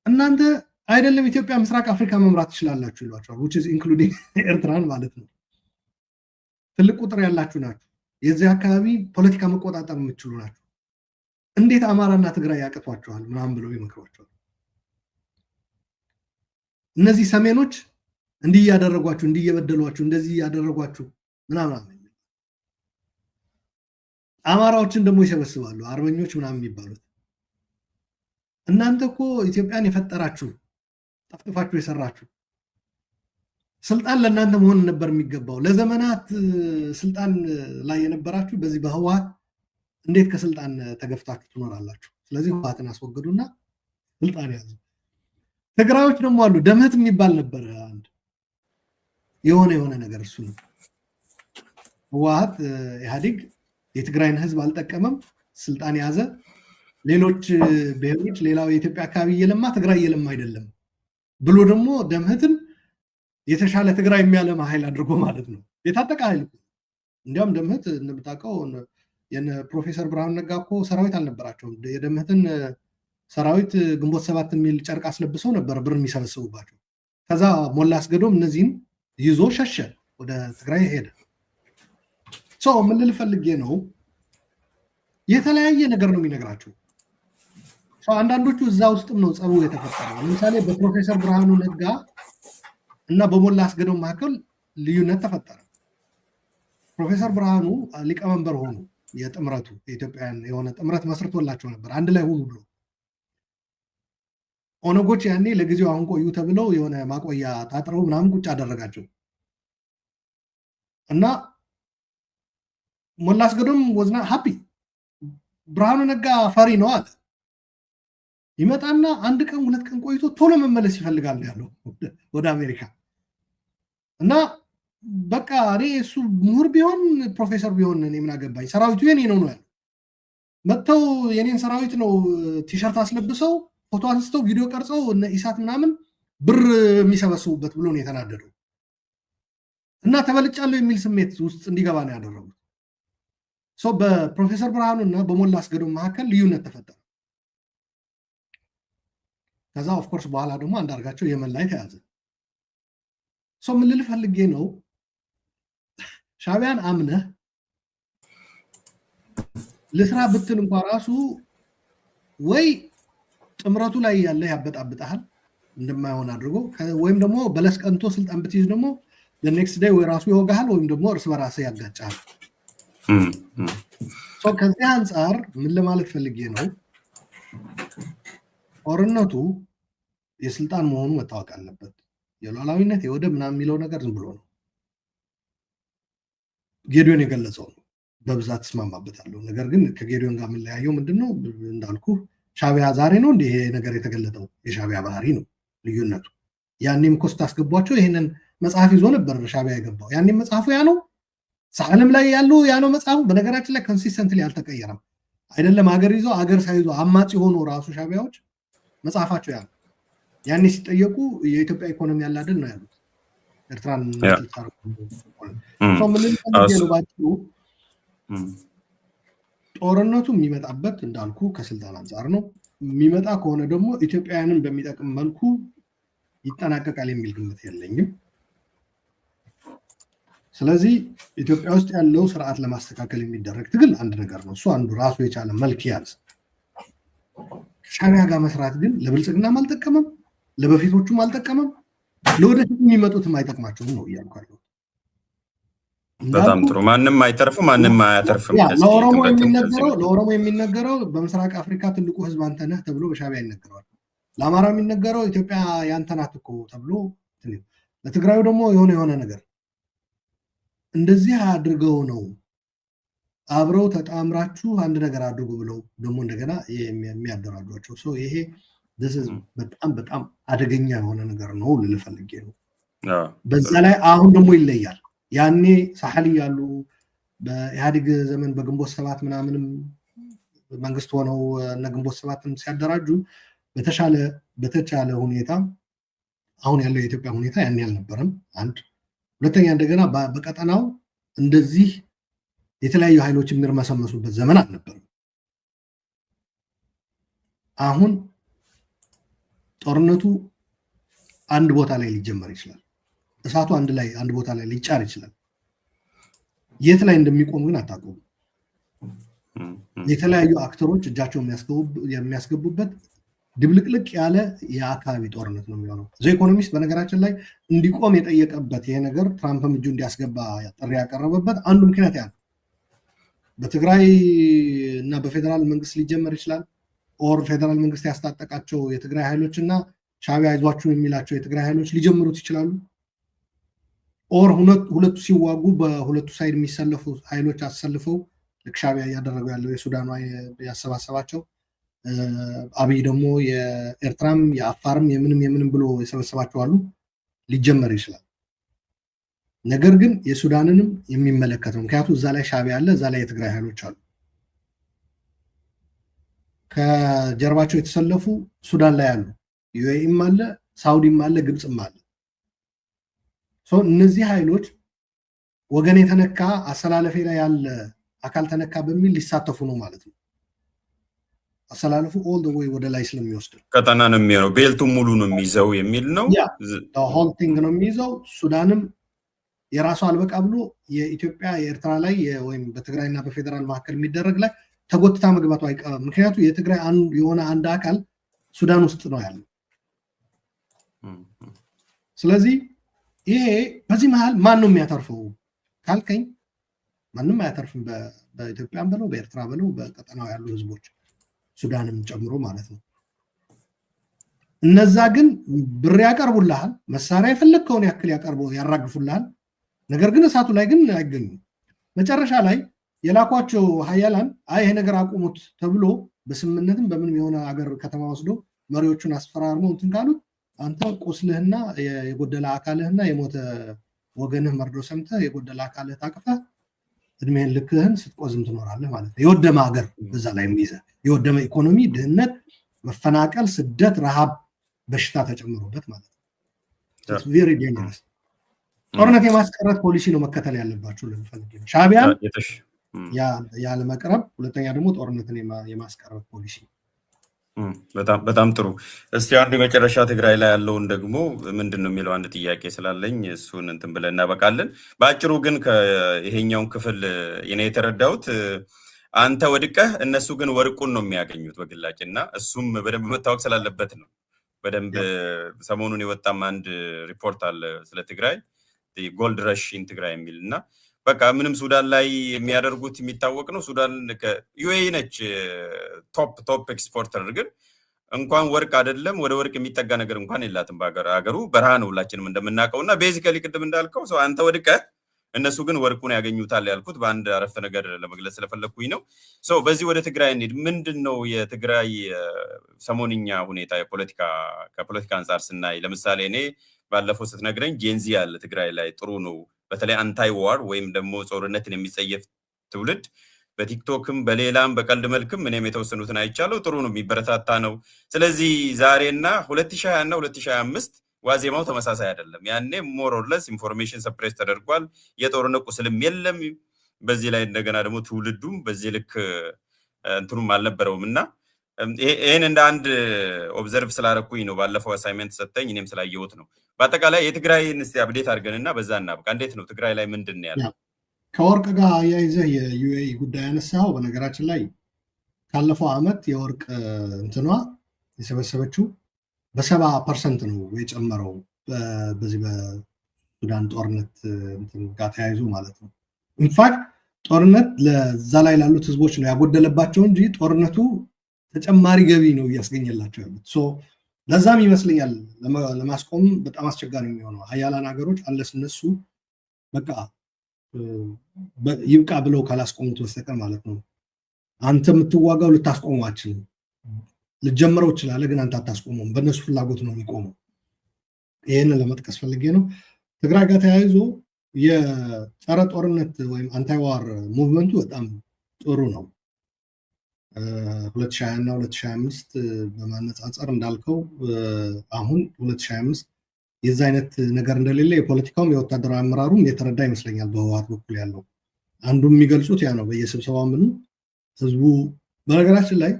እናንተ አይደለም ኢትዮጵያ ምስራቅ አፍሪካ መምራት ትችላላችሁ ይሏቸዋል። which is including ኤርትራን ማለት ነው። ትልቅ ቁጥር ያላችሁ ናችሁ፣ የዚህ አካባቢ ፖለቲካ መቆጣጠር የምትችሉ ናችሁ፣ እንዴት አማራና ትግራይ ያቅቷቸዋል ምናምን ብለው ይመክሯቸዋል። እነዚህ ሰሜኖች እንዲህ ያደረጓችሁ፣ እንዲህ እየበደሏችሁ፣ እንደዚህ ያደረጓችሁ ምናምን። አማራዎችን ደግሞ ይሰበስባሉ፣ አርበኞች ምናምን የሚባሉት። እናንተ እኮ ኢትዮጵያን የፈጠራችሁ ጠፍጥፋችሁ የሰራችሁ፣ ስልጣን ለእናንተ መሆን ነበር የሚገባው። ለዘመናት ስልጣን ላይ የነበራችሁ በዚህ በህወሓት እንዴት ከስልጣን ተገፍታችሁ ትኖራላችሁ? ስለዚህ ህወሓትን አስወግዱና ስልጣን ያዙ። ትግራዮች ደግሞ አሉ፣ ደምህት የሚባል ነበር አንድ የሆነ ነገር። እሱ ነው ህወሓት ኢህአዴግ የትግራይን ህዝብ አልጠቀመም፣ ስልጣን ያዘ። ሌሎች ብሔሮች ሌላው የኢትዮጵያ አካባቢ እየለማ ትግራይ እየለማ አይደለም ብሎ ደግሞ ደምህትን የተሻለ ትግራይ የሚያለማ ኃይል አድርጎ ማለት ነው። የታጠቀ ኃይል። እንዲያውም ደምህት እንደምታውቀው ፕሮፌሰር ብርሃኑ ነጋ እኮ ሰራዊት አልነበራቸውም። የደምህትን ሰራዊት ግንቦት 7 የሚል ጨርቅ አስለብሰው ነበር ብር የሚሰበስቡባቸው። ከዛ ሞላ አስገዶም እነዚህም ይዞ ሸሸ፣ ወደ ትግራይ ሄደ። ሰው ምን ልል ፈልጌ ነው፣ የተለያየ ነገር ነው የሚነግራቸው። አንዳንዶቹ እዛ ውስጥም ነው ጸቡ የተፈጠረው። ለምሳሌ በፕሮፌሰር ብርሃኑ ነጋ እና በሞላ አስገዶም መካከል ልዩነት ተፈጠረ። ፕሮፌሰር ብርሃኑ ሊቀመንበር ሆኑ። የጥምረቱ የኢትዮጵያን የሆነ ጥምረት መስርቶላቸው ነበር አንድ ላይ ሆኑ ብሎ። ኦነጎች ያኔ ለጊዜው አሁን ቆዩ ተብለው የሆነ ማቆያ ታጥረው ምናምን ቁጭ አደረጋቸው እና ሞላ አስገዶም ወዝና ሀፒ ብርሃኑ ነጋ ፈሪ ነው አለ። ይመጣና አንድ ቀን ሁለት ቀን ቆይቶ ቶሎ መመለስ ይፈልጋል ያለው ወደ አሜሪካ እና በቃ እኔ እሱ ምሁር ቢሆን ፕሮፌሰር ቢሆን እኔ ምን አገባኝ፣ ሰራዊቱ የኔ ነው ያለው። መጥተው የኔን ሰራዊት ነው ቲሸርት አስለብሰው ፎቶ አንስተው ቪዲዮ ቀርጸው እነ ኢሳት ምናምን ብር የሚሰበስቡበት ብሎ ነው የተናደደው እና ተበልጫለሁ የሚል ስሜት ውስጥ እንዲገባ ነው ያደረጉት። በፕሮፌሰር ብርሃኑ እና በሞላ አስገዶም መካከል ልዩነት ተፈጠረ። ከዛ ኦፍኮርስ በኋላ ደግሞ አንዳርጋቸው የመን ላይ ተያዘ። ምን ልል ፈልጌ ነው፣ ሻዕቢያን አምነህ ለስራ ብትል እንኳን ራሱ ወይ ጥምረቱ ላይ ያለ ያበጣብጣል እንደማይሆን አድርጎ፣ ወይም ደግሞ በለስ ቀንቶ ስልጣን ብትይዝ ደግሞ ለኔክስት ዴይ ወይ ራሱ ይወጋሃል ወይም ደግሞ እርስ በራስ ያጋጫል። ከዚህ አንጻር ምን ለማለት ፈልጌ ነው፣ ጦርነቱ የስልጣን መሆኑ መታወቅ አለበት። የሉዓላዊነት የወደብ ምናምን የሚለው ነገር ዝም ብሎ ነው። ጌዲዮን የገለጸው ነው፣ በብዛት እስማማበታለሁ። ነገር ግን ከጌዲዮን ጋር የምንለያየው ምንድነው እንዳልኩ ሻዕቢያ ዛሬ ነው እንዲህ ይሄ ነገር የተገለጠው፣ የሻዕቢያ ባህሪ ነው ልዩነቱ። ያኔም ኮስት አስገቧቸው ይሄንን መጽሐፍ ይዞ ነበር ሻዕቢያ የገባው። ያኔም መጽሐፉ ያ ነው፣ ሳህልም ላይ ያለው ያ ነው መጽሐፉ። በነገራችን ላይ ኮንሲስተንትሊ አልተቀየረም። አይደለም ሀገር ይዞ ሀገር ሳይዞ አማጺ ሆኖ ራሱ ሻዕቢያዎች መጽሐፋቸው ያለው ያኔ ሲጠየቁ የኢትዮጵያ ኢኮኖሚ ያላደል ነው ያሉት። ኤርትራን ጦርነቱ የሚመጣበት እንዳልኩ ከስልጣን አንጻር ነው። የሚመጣ ከሆነ ደግሞ ኢትዮጵያውያንን በሚጠቅም መልኩ ይጠናቀቃል የሚል ግምት የለኝም። ስለዚህ ኢትዮጵያ ውስጥ ያለው ስርዓት ለማስተካከል የሚደረግ ትግል አንድ ነገር ነው። እሱ አንዱ ራሱ የቻለ መልክ ያዝ። ሻዕቢያ ጋር መስራት ግን ለብልጽግናም አልጠቀመም፣ ለበፊቶቹም አልጠቀመም፣ ለወደፊት የሚመጡትም አይጠቅማቸውም ነው እያልኩ ያለሁት። በጣም ጥሩ ማንም አይተርፍም ማንም አያተርፍም ለኦሮሞ የሚነገረው በምስራቅ አፍሪካ ትልቁ ህዝብ አንተ ነህ ተብሎ በሻዕቢያ ይነገራል ለአማራ የሚነገረው ኢትዮጵያ ያንተ ናት እኮ ተብሎ ለትግራዩ ደግሞ የሆነ ነገር እንደዚህ አድርገው ነው አብረው ተጣምራችሁ አንድ ነገር አድርጉ ብለው ደግሞ እንደገና የሚያደራጇቸው ሰው ይሄ በጣም አደገኛ የሆነ ነገር ነው ልልፈልጌ ነው በዛ ላይ አሁን ደግሞ ይለያል ያኔ ሳህሊ ያሉ በኢህአዴግ ዘመን በግንቦት ሰባት ምናምንም መንግስት ሆነው እና ግንቦት ሰባትም ሲያደራጁ በተቻለ ሁኔታ አሁን ያለው የኢትዮጵያ ሁኔታ ያኔ አልነበረም አንድ ሁለተኛ እንደገና በቀጠናው እንደዚህ የተለያዩ ኃይሎች የሚርመሰመሱበት ዘመን አልነበረም አሁን ጦርነቱ አንድ ቦታ ላይ ሊጀመር ይችላል እሳቱ አንድ ቦታ ላይ ሊጫር ይችላል የት ላይ እንደሚቆም ግን አታውቁም የተለያዩ አክተሮች እጃቸውን የሚያስገቡበት ድብልቅልቅ ያለ የአካባቢ ጦርነት ነው የሚሆነው ዘ ኢኮኖሚስት በነገራችን ላይ እንዲቆም የጠየቀበት ይሄ ነገር ትራምፕም እጁ እንዲያስገባ ጥሪ ያቀረበበት አንዱ ምክንያት ያ በትግራይ እና በፌደራል መንግስት ሊጀመር ይችላል ኦር ፌደራል መንግስት ያስታጠቃቸው የትግራይ ኃይሎች እና ሻዕቢያ አይዟችሁ የሚላቸው የትግራይ ኃይሎች ሊጀምሩት ይችላሉ ኦር ሁለቱ ሲዋጉ በሁለቱ ሳይድ የሚሰለፉ ኃይሎች አሰልፈው ልክ ሻዕቢያ እያደረገው ያለው የሱዳኑ ያሰባሰባቸው አብይ ደግሞ የኤርትራም የአፋርም የምንም ብሎ የሰበሰባቸው አሉ ሊጀመር ይችላል ነገር ግን የሱዳንንም የሚመለከት ነው ምክንያቱም እዛ ላይ ሻዕቢያ አለ እዛ ላይ የትግራይ ኃይሎች አሉ ከጀርባቸው የተሰለፉ ሱዳን ላይ አሉ ዩኤኢም አለ ሳውዲም አለ ግብጽም አለ እነዚህ ኃይሎች ወገን የተነካ አሰላለፌ ላይ ያለ አካል ተነካ በሚል ሊሳተፉ ነው ማለት ነው አሰላለፉ ኦል ዘ ዌይ ወደ ላይ ስለሚወስድ ቀጠና ነው የሚሆነው ቤልቱ ሙሉ ነው የሚይዘው የሚል ነው ሆል ቲንግ ነው የሚይዘው ሱዳንም የራሱ አልበቃ ብሎ የኢትዮጵያ የኤርትራ ላይ ወይም በትግራይና በፌደራል መካከል የሚደረግ ላይ ተጎትታ መግባቱ አይቀርም ምክንያቱም የትግራይ የሆነ አንድ አካል ሱዳን ውስጥ ነው ያለው ስለዚህ ይሄ በዚህ መሃል ማን ነው የሚያተርፈው ካልከኝ ማንም አያተርፍም በኢትዮጵያም በለው በኤርትራ በለው በቀጠናው ያሉ ህዝቦች ሱዳንም ጨምሮ ማለት ነው እነዛ ግን ብር ያቀርቡልሃል መሳሪያ የፈለከውን ያክል ያራግፉልሃል ነገር ግን እሳቱ ላይ ግን አይገኙም መጨረሻ ላይ የላኳቸው ሀያላን ይሄ ነገር አቁሙት ተብሎ በስምምነትም በምንም የሆነ ሀገር ከተማ ወስዶ መሪዎቹን አስፈራርመው እንትን ካሉት አንተ ቁስልህና የጎደለ አካልህና የሞተ ወገንህ መርዶ ሰምተህ የጎደለ አካልህ ታቅፈህ እድሜህን ልክህን ስትቆዝም ትኖራለህ ማለት ነው የወደመ ሀገር በዛ ላይ የሚይዘ የወደመ ኢኮኖሚ ድህነት መፈናቀል ስደት ረሃብ በሽታ ተጨምሮበት ማለት ነው ቬሪ ዴንጀረስ ጦርነት የማስቀረት ፖሊሲ ነው መከተል ያለባችሁ ለምፈልግ ሻዕቢያን ያለ መቅረብ ሁለተኛ ደግሞ ጦርነትን የማስቀረት ፖሊሲ በጣም ጥሩ እስቲ አንዱ የመጨረሻ ትግራይ ላይ ያለውን ደግሞ ምንድነው የሚለው አንድ ጥያቄ ስላለኝ እሱን እንትን ብለን እናበቃለን በአጭሩ ግን ይሄኛውን ክፍል እኔ የተረዳሁት አንተ ወድቀህ እነሱ ግን ወርቁን ነው የሚያገኙት በግላጭና እሱም በደንብ መታወቅ ስላለበት ነው በደንብ ሰሞኑን የወጣም አንድ ሪፖርት አለ ስለ ትግራይ ጎልድ ረሽ ኢን ትግራይ የሚልና በቃ ምንም ሱዳን ላይ የሚያደርጉት የሚታወቅ ነው ሱዳን ዩኤኢ ነች ቶፕ ኤክስፖርተር ግን እንኳን ወርቅ አይደለም ወደ ወርቅ የሚጠጋ ነገር እንኳን የላትም በአገሩ በረሃ ነው ሁላችንም እንደምናውቀውና ቤዚካሊ ቅድም እንዳልከው ሰው አንተ ወድቀህ እነሱ ግን ወርቁን ያገኙታል ያልኩት በአንድ አረፍተ ነገር ለመግለጽ ስለፈለኩኝ ነው ሰው በዚህ ወደ ትግራይ እንሂድ ምንድነው የትግራይ ሰሞንኛ ሁኔታ ከፖለቲካ አንፃር ስናይ ለምሳሌ እኔ ባለፈው ስትነግረኝ ጄንዚ ያለ ትግራይ ላይ ጥሩ ነው በተለይ አንታይ ዋር ወይም ደግሞ ጦርነትን የሚጸየፍ ትውልድ በቲክቶክም በሌላም በቀልድ መልክም እኔም የተወሰኑትን አይቻለው ጥሩ ነው የሚበረታታ ነው ስለዚህ ዛሬና 2020 እና 2025 ዋዜማው ተመሳሳይ አይደለም ያኔ ሞር ኦር ለስ ኢንፎርሜሽን ሰፕሬስ ተደርጓል የጦርነት ቁስልም የለም በዚህ ላይ እንደገና ደግሞ ትውልዱም በዚህ ልክ እንትኑም አልነበረውም እና ይሄን እንደ አንድ ኦብዘርቭ ስላረኩኝ ነው ባለፈው አሳይመንት ሰጠኝ እኔም ስላየሁት ነው በአጠቃላይ የትግራይን እስቲ አፕዴት አድርገንና በዛ እናብቃ እንዴት ነው ትግራይ ላይ ምንድነው ያለው ከወርቅ ጋር አያይዘህ የዩኤኢ ጉዳይ ያነሳው በነገራችን ላይ ካለፈው አመት የወርቅ እንትኗ የሰበሰበችው በ70% ነው የጨመረው በዚህ በሱዳን ጦርነት እንትን ጋር ተያይዞ ማለት ነው ኢንፋክት ጦርነት ለዛ ላይ ላሉት ህዝቦች ነው ያጎደለባቸው እንጂ ጦርነቱ ተጨማሪ ገቢ ነው እያስገኘላቸው ያሉት። ለዛም ይመስለኛል ለማስቆም በጣም አስቸጋሪ የሚሆነው ሀያላን ሀገሮች አለስ እነሱ በቃ ይብቃ ብለው ካላስቆሙት በስተቀር ማለት ነው። አንተ የምትዋጋው ልታስቆመው አትችልም። ልጀምረው ይችላል፣ ግን አንተ አታስቆመውም። በእነሱ ፍላጎት ነው የሚቆመው። ይህንን ለመጥቀስ ፈልጌ ነው። ትግራይ ጋር ተያይዞ የጸረ ጦርነት ወይም አንታይዋር ሙቭመንቱ በጣም ጥሩ ነው። 2020 እና 2025 በማነጻጸር እንዳልከው አሁን 2025 የዛ አይነት ነገር እንደሌለ የፖለቲካውም የወታደራዊ አመራሩም የተረዳ ይመስለኛል። በህወሓት በኩል ያለው አንዱ የሚገልጹት ያ ነው። በየስብሰባው ምኑ ህዝቡ በነገራችን ላይ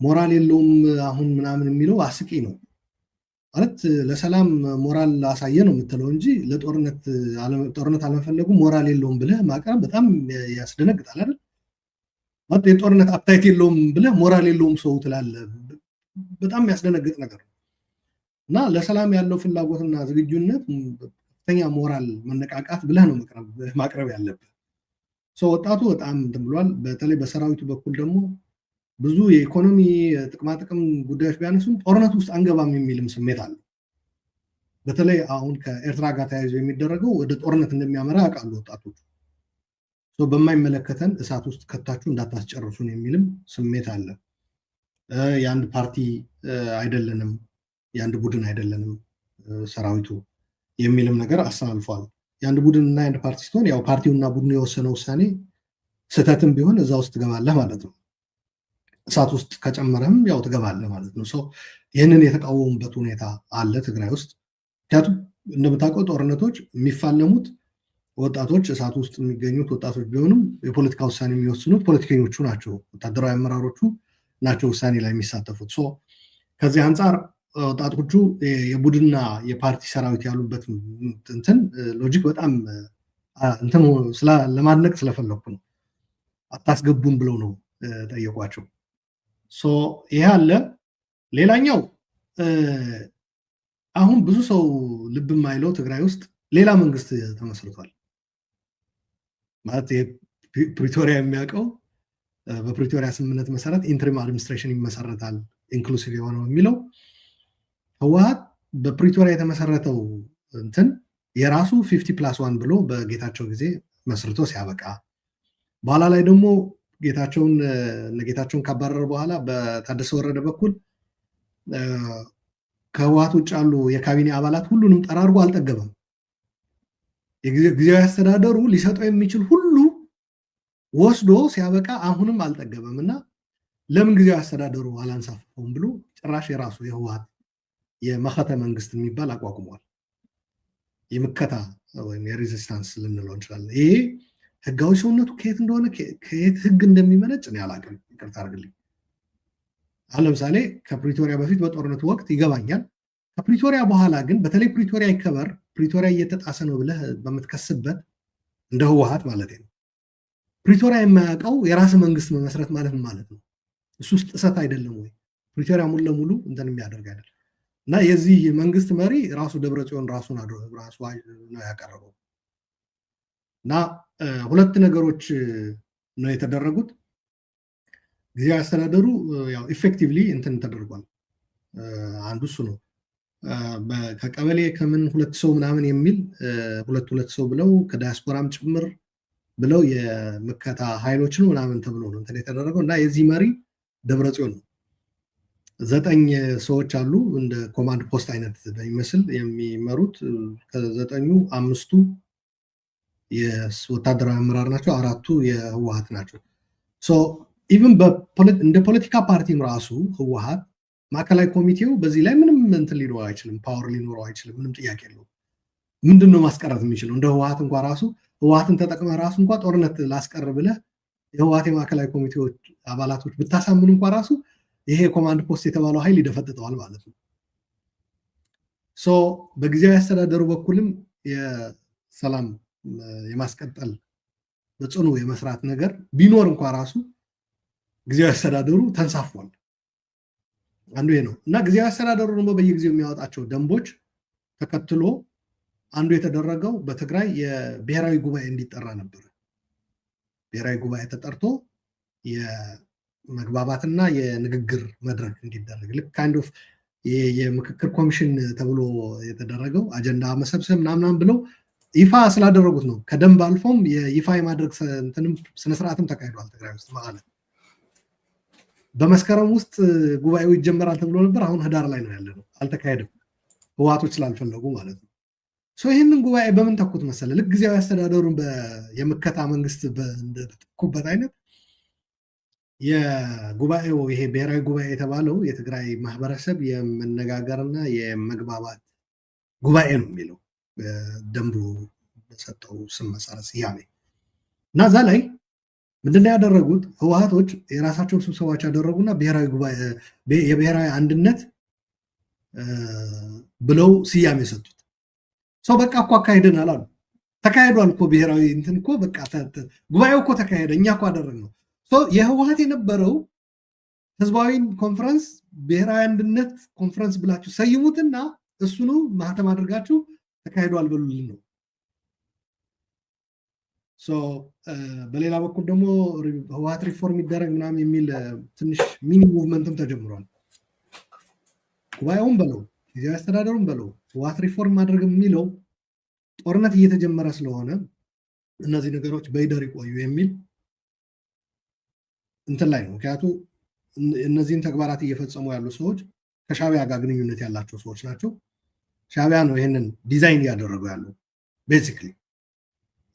ሞራል የለውም አሁን ምናምን የሚለው አስቂ ነው ማለት ለሰላም ሞራል አሳየ ነው የምትለው እንጂ ለጦርነት አለመፈለጉ ሞራል የለውም ብለህ ማቅረብ በጣም ያስደነግጣል አይደል? ማለት የጦርነት አፕታይት የለውም ብለህ ሞራል የለውም ሰው ትላለህ። በጣም የሚያስደነግጥ ነገር ነው እና ለሰላም ያለው ፍላጎትና ዝግጁነት ከፍተኛ ሞራል መነቃቃት ብለህ ነው ማቅረብ ያለብህ። ወጣቱ በጣም እንትን ብሏል። በተለይ በሰራዊቱ በኩል ደግሞ ብዙ የኢኮኖሚ ጥቅማጥቅም ጉዳዮች ቢያነሱም ጦርነት ውስጥ አንገባም የሚልም ስሜት አለ። በተለይ አሁን ከኤርትራ ጋር ተያይዞ የሚደረገው ወደ ጦርነት እንደሚያመራ ያውቃሉ ወጣቶች። በማይመለከተን እሳት ውስጥ ከታችሁ እንዳታስጨርሱን የሚልም ስሜት አለ። የአንድ ፓርቲ አይደለንም፣ የአንድ ቡድን አይደለንም ሰራዊቱ የሚልም ነገር አስተላልፏል። የአንድ ቡድን እና የአንድ ፓርቲ ስትሆን ያው ፓርቲውና ቡድኑ የወሰነው ውሳኔ ስህተትም ቢሆን እዛ ውስጥ ትገባለህ ማለት ነው። እሳት ውስጥ ከጨመረም ያው ትገባለህ ማለት ነው። ይህንን የተቃወሙበት ሁኔታ አለ ትግራይ ውስጥ። ምክንያቱም እንደምታውቀው ጦርነቶች የሚፋለሙት ወጣቶች፣ እሳት ውስጥ የሚገኙት ወጣቶች ቢሆኑም የፖለቲካ ውሳኔ የሚወስኑት ፖለቲከኞቹ ናቸው፣ ወታደራዊ አመራሮቹ ናቸው ውሳኔ ላይ የሚሳተፉት። ከዚህ አንጻር ወጣቶቹ የቡድንና የፓርቲ ሰራዊት ያሉበት እንትን ሎጂክ በጣም እንትን ለማድነቅ ስለፈለኩ ነው። አታስገቡን ብለው ነው ጠየቋቸው። ይሄ አለ። ሌላኛው አሁን ብዙ ሰው ልብ የማይለው ትግራይ ውስጥ ሌላ መንግስት ተመስርቷል። ማለት ፕሪቶሪያ የሚያውቀው በፕሪቶሪያ ስምምነት መሰረት ኢንትሪም አድሚኒስትሬሽን ይመሰረታል ኢንክሉሲቭ የሆነው የሚለው ህወሓት በፕሪቶሪያ የተመሰረተው እንትን የራሱ 50+1 ብሎ በጌታቸው ጊዜ መስርቶ ሲያበቃ በኋላ ላይ ደግሞ ጌታቸውን ካባረረ በኋላ በታደሰ ወረደ በኩል ከህወሓት ውጭ ያሉ የካቢኔ አባላት ሁሉንም ጠራርጎ አልጠገበም። ጊዜያዊ አስተዳደሩ ሊሰጠው የሚችል ሁሉ ወስዶ ሲያበቃ አሁንም አልጠገበም እና ለምን ጊዜያዊ አስተዳደሩ አላንሳፈውም ብሎ ጭራሽ የራሱ የህወሓት የመከተ መንግስት የሚባል አቋቁሟል። የምከታ ወይም የሬዚስታንስ ልንለው እንችላለን። ይሄ ህጋዊ ሰውነቱ ከየት እንደሆነ ከየት ህግ እንደሚመነጭ እኔ አላውቅም፣ ይቅርታ አድርግልኝ። አሁን ለምሳሌ ከፕሪቶሪያ በፊት በጦርነቱ ወቅት ይገባኛል። ከፕሪቶሪያ በኋላ ግን በተለይ ፕሪቶሪያ ይከበር፣ ፕሪቶሪያ እየተጣሰ ነው ብለህ በምትከስበት እንደ ህወሓት ማለት ነው ፕሪቶሪያ የማያውቀው የራስ መንግስት መመስረት ማለት ማለት ነው። እሱ ውስጥ ጥሰት አይደለም ወይ? ፕሪቶሪያ ሙሉ ለሙሉ እንትን የሚያደርግ አይደለም። እና የዚህ መንግስት መሪ ራሱ ደብረጽዮን ራሱ ነው ያቀረበው። እና ሁለት ነገሮች ነው የተደረጉት። ጊዜያዊ አስተዳደሩ ያው ኢፌክቲቭሊ እንትን ተደርጓል። አንዱ እሱ ነው። ከቀበሌ ከምን ሁለት ሰው ምናምን የሚል ሁለት ሰው ብለው ከዳያስፖራም ጭምር ብለው የምከታ ኃይሎችን ምናምን ተብሎ ነው እንትን የተደረገው። እና የዚህ መሪ ደብረጽዮን ነው። 9 ሰዎች አሉ እንደ ኮማንድ ፖስት አይነት በሚመስል የሚመሩት። ከ9ኙ 5ቱ የወታደራዊ አመራር ናቸው፣ 4ቱ የህወሓት ናቸው። ኢቭን እንደ ፖለቲካ ፓርቲም ራሱ ህወሓት ማዕከላዊ ኮሚቴው በዚህ ላይ ምንም እንትን ሊኖረው አይችልም፣ ፓወር ሊኖረው አይችልም። ምንም ጥያቄ የለውም። ምንድን ነው ማስቀረት የሚችለው? እንደ ህወሓት እንኳ ራሱ ህወሓትን ተጠቅመህ ራሱ እንኳ ጦርነት ላስቀር ብለህ የህወሓት የማዕከላዊ ኮሚቴዎች አባላቶች ብታሳምን እንኳ ራሱ ይሄ ኮማንድ ፖስት የተባለው ኃይል ይደፈጥጠዋል ማለት ነው። በጊዜያዊ አስተዳደሩ በኩልም የሰላም የማስቀጠል በጽኑ የመስራት ነገር ቢኖር እንኳ ራሱ ጊዜያዊ አስተዳደሩ ተንሳፏል። አንዱ ይሄ ነው እና ጊዜያዊ አስተዳደሩ ደግሞ በየጊዜው የሚያወጣቸው ደንቦች ተከትሎ አንዱ የተደረገው በትግራይ የብሔራዊ ጉባኤ እንዲጠራ ነበር። ብሔራዊ ጉባኤ ተጠርቶ የመግባባትና የንግግር መድረክ እንዲደረግ ልክ ካይንድ ኦፍ የምክክር ኮሚሽን ተብሎ የተደረገው አጀንዳ መሰብሰብ ምናምን ብለው ይፋ ስላደረጉት ነው። ከደንብ አልፎም የይፋ የማድረግ ስነስርዓትም ተካሂዷል ትግራይ ውስጥ ማለት በመስከረም ውስጥ ጉባኤው ይጀመራል ተብሎ ነበር። አሁን ህዳር ላይ ነው ያለነው፣ አልተካሄደም ህወሓቶች ስላልፈለጉ ማለት ነው። ይህንን ጉባኤ በምን ተኩት መሰለ? ልክ ጊዜያዊ አስተዳደሩን የምከታ መንግስት እንደተኩበት አይነት የጉባኤው ይሄ ብሔራዊ ጉባኤ የተባለው የትግራይ ማህበረሰብ የመነጋገርና የመግባባት ጉባኤ ነው የሚለው ደንቡ በሰጠው ስም መሰረት ስያሜ እና እዛ ላይ ምንድነው ያደረጉት? ህወሓቶች የራሳቸውን ስብሰባዎች ያደረጉና ብሔራዊ ጉባኤ የብሔራዊ አንድነት ብለው ስያሜ ሰጡት። ሰው በቃ እኮ አካሄደናል አሉ። ተካሄዷል እኮ ብሔራዊ እንትን እኮ በቃ ጉባኤው እኮ ተካሄደ፣ እኛ እኮ አደረግነው። የህወሓት የነበረው ህዝባዊ ኮንፈረንስ ብሔራዊ አንድነት ኮንፈረንስ ብላችሁ ሰይሙትና እሱኑ ማህተም አድርጋችሁ ተካሂዷል በሉልን ነው። በሌላ በኩል ደግሞ ህወሓት ሪፎርም ይደረግ ምናምን የሚል ትንሽ ሚኒ ሙቭመንትም ተጀምሯል። ጉባኤውን በለው ጊዜያዊ አስተዳደሩን በለው ህወሓት ሪፎርም ማድረግ የሚለው ጦርነት እየተጀመረ ስለሆነ እነዚህ ነገሮች በይደር ይቆዩ የሚል እንትን ላይ ነው። ምክንያቱም እነዚህን ተግባራት እየፈጸሙ ያሉ ሰዎች ከሻዕቢያ ጋር ግንኙነት ያላቸው ሰዎች ናቸው። ሻዕቢያ ነው ይህንን ዲዛይን እያደረጉ ያለው። ቤዚክሊ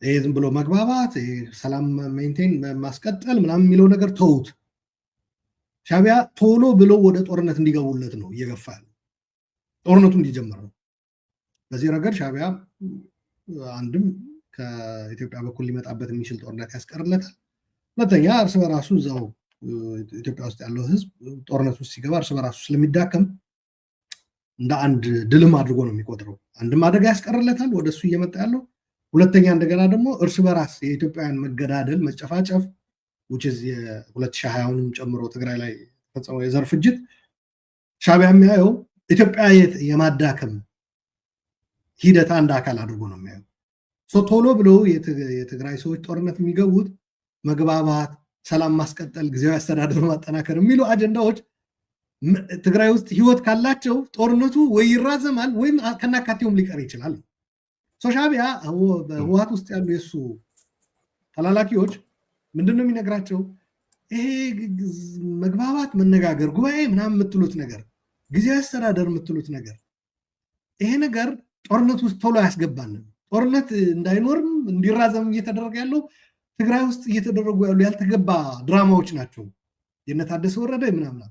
ይሄ ዝም ብሎ መግባባት ሰላም ሜንቴን ማስቀጠል ምናምን የሚለው ነገር ተውት። ሻዕቢያ ቶሎ ብሎ ወደ ጦርነት እንዲገቡለት ነው እየገፋ ያለው፣ ጦርነቱ እንዲጀምር ነው። በዚህ ረገድ ሻዕቢያ አንድም ከኢትዮጵያ በኩል ሊመጣበት የሚችል ጦርነት ያስቀርለታል። ሁለተኛ እርስ በራሱ እዛው ኢትዮጵያ ውስጥ ያለው ህዝብ ጦርነት ውስጥ ሲገባ እርስ በራሱ ስለሚዳከም እንደ አንድ ድልም አድርጎ ነው የሚቆጥረው። አንድም አደጋ ያስቀርለታል ወደ እሱ እየመጣ ያለው። ሁለተኛ እንደገና ደግሞ እርስ በራስ የኢትዮጵያውያን መገዳደል፣ መጨፋጨፍ የ2020ንም ጨምሮ ትግራይ ላይ የተፈጸመው የዘር ፍጅት ሻዕቢያ የሚያየው ኢትዮጵያ የማዳከም ሂደት አንድ አካል አድርጎ ነው የሚያየው። ቶሎ ብለው የትግራይ ሰዎች ጦርነት የሚገቡት መግባባት፣ ሰላም ማስቀጠል፣ ጊዜያዊ አስተዳደር ማጠናከር የሚሉ አጀንዳዎች ትግራይ ውስጥ ህይወት ካላቸው ጦርነቱ ወይ ይራዘማል ወይም ከናካቴውም ሊቀር ይችላል። ሻዕቢያ በህወሓት ውስጥ ያሉ የሱ ተላላኪዎች ምንድነው የሚነግራቸው? ይሄ መግባባት፣ መነጋገር፣ ጉባኤ ምናምን የምትሉት ነገር፣ ጊዜያዊ አስተዳደር የምትሉት ነገር ይሄ ነገር ጦርነት ውስጥ ቶሎ አያስገባንም። ጦርነት እንዳይኖርም እንዲራዘም እየተደረገ ያለው ትግራይ ውስጥ እየተደረጉ ያሉ ያልተገባ ድራማዎች ናቸው። የእነ ታደሰ ወረደ ምናምን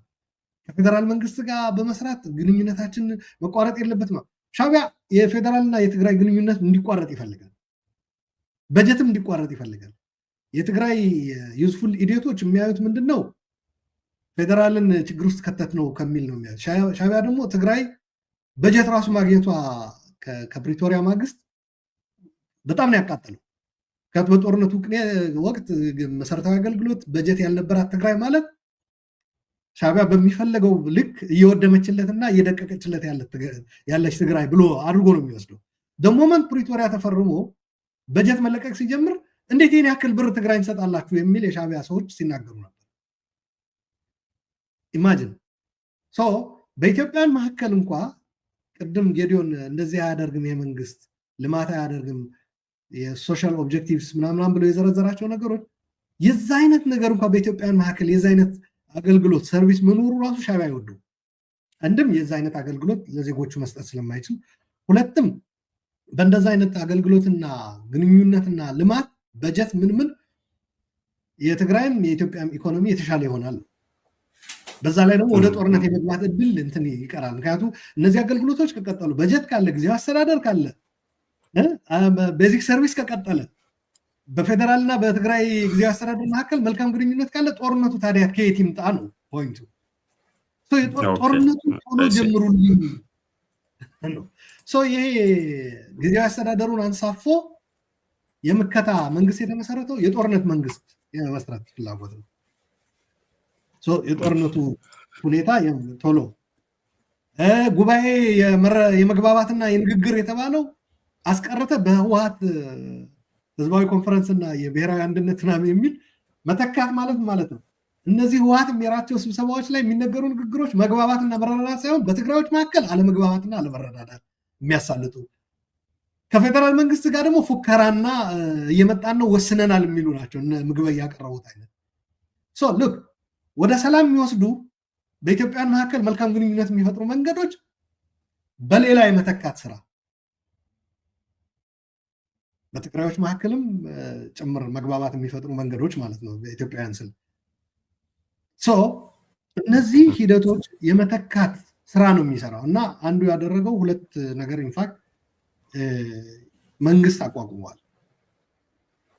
ከፌደራል መንግስት ጋር በመስራት ግንኙነታችን መቋረጥ የለበትም። ሻዕቢያ የፌደራልና የትግራይ ግንኙነት እንዲቋረጥ ይፈልጋል። በጀትም እንዲቋረጥ ይፈልጋል። የትግራይ ዩዝፉል ኢዲዮቶች የሚያዩት ምንድን ነው? ፌደራልን ችግር ውስጥ ከተት ነው ከሚል ነው የሚያዩት። ሻዕቢያ ደግሞ ትግራይ በጀት ራሱ ማግኘቷ ከፕሪቶሪያ ማግስት በጣም ነው ያቃጠለው። በጦርነቱ ወቅት መሰረታዊ አገልግሎት በጀት ያልነበራት ትግራይ ማለት ሻዕቢያ በሚፈለገው ልክ እየወደመችለትና እየደቀቀችለት ያለች ትግራይ ብሎ አድርጎ ነው የሚወስደው። ደሞመንት ፕሪቶሪያ ተፈርሞ በጀት መለቀቅ ሲጀምር እንዴት ይህን ያክል ብር ትግራይ እንሰጣላችሁ የሚል የሻዕቢያ ሰዎች ሲናገሩ ነበር። ኢማጂን በኢትዮጵያን መካከል እንኳ ቅድም ጌዲዮን እንደዚህ አያደርግም፣ የመንግስት ልማት አያደርግም፣ የሶሻል ኦብጀክቲቭስ ምናምን ብለው የዘረዘራቸው ነገሮች የዛ አይነት ነገር እንኳ በኢትዮጵያን መካከል የዛ አይነት አገልግሎት ሰርቪስ መኖሩ ራሱ ሻዕቢያ አይወደው። አንድም የዛ አይነት አገልግሎት ለዜጎቹ መስጠት ስለማይችል፣ ሁለትም በእንደዛ አይነት አገልግሎትና ግንኙነትና ልማት በጀት ምን የትግራይም የኢትዮጵያም ኢኮኖሚ የተሻለ ይሆናል። በዛ ላይ ደግሞ ወደ ጦርነት የመግባት እድል እንትን ይቀራል። ምክንያቱም እነዚህ አገልግሎቶች ከቀጠሉ፣ በጀት ካለ፣ ጊዜያዊ አስተዳደር ካለ፣ ቤዚክ ሰርቪስ ከቀጠለ፣ በፌደራልና በትግራይ ጊዜያዊ አስተዳደር መካከል መልካም ግንኙነት ካለ ጦርነቱ ታዲያ ከየት ይምጣ ነው ፖይንቱ። ጦርነቱ ቶሎ ጀምሩልኝ ነው። ይሄ ጊዜያዊ አስተዳደሩን አንሳፎ የምከታ መንግስት የተመሰረተው የጦርነት መንግስት የመስራት ፍላጎት ነው። የጦርነቱ ሁኔታ ቶሎ ጉባኤ የመግባባትና የንግግር የተባለው አስቀረተ በህወሓት ህዝባዊ ኮንፈረንስና የብሔራዊ አንድነት ምናምን የሚል መተካት ማለት ነው። እነዚህ ህወሓት የሚራቸው ስብሰባዎች ላይ የሚነገሩ ንግግሮች መግባባትና መረዳዳት ሳይሆን በትግራዮች መካከል አለመግባባትና አለመረዳዳት የሚያሳልጡ ከፌደራል መንግስት ጋር ደግሞ ፉከራና እየመጣን ነው ወስነናል የሚሉ ናቸው። እነ ምግበ ያቀረቡት አይነት ልክ ወደ ሰላም የሚወስዱ በኢትዮጵያን መካከል መልካም ግንኙነት የሚፈጥሩ መንገዶች በሌላ የመተካት ስራ በትግራዮች መካከልም ጭምር መግባባት የሚፈጥሩ መንገዶች ማለት ነው በኢትዮጵያውያን ስል እነዚህ ሂደቶች የመተካት ስራ ነው የሚሰራው እና አንዱ ያደረገው ሁለት ነገር ኢንፋክት መንግስት አቋቁሟል።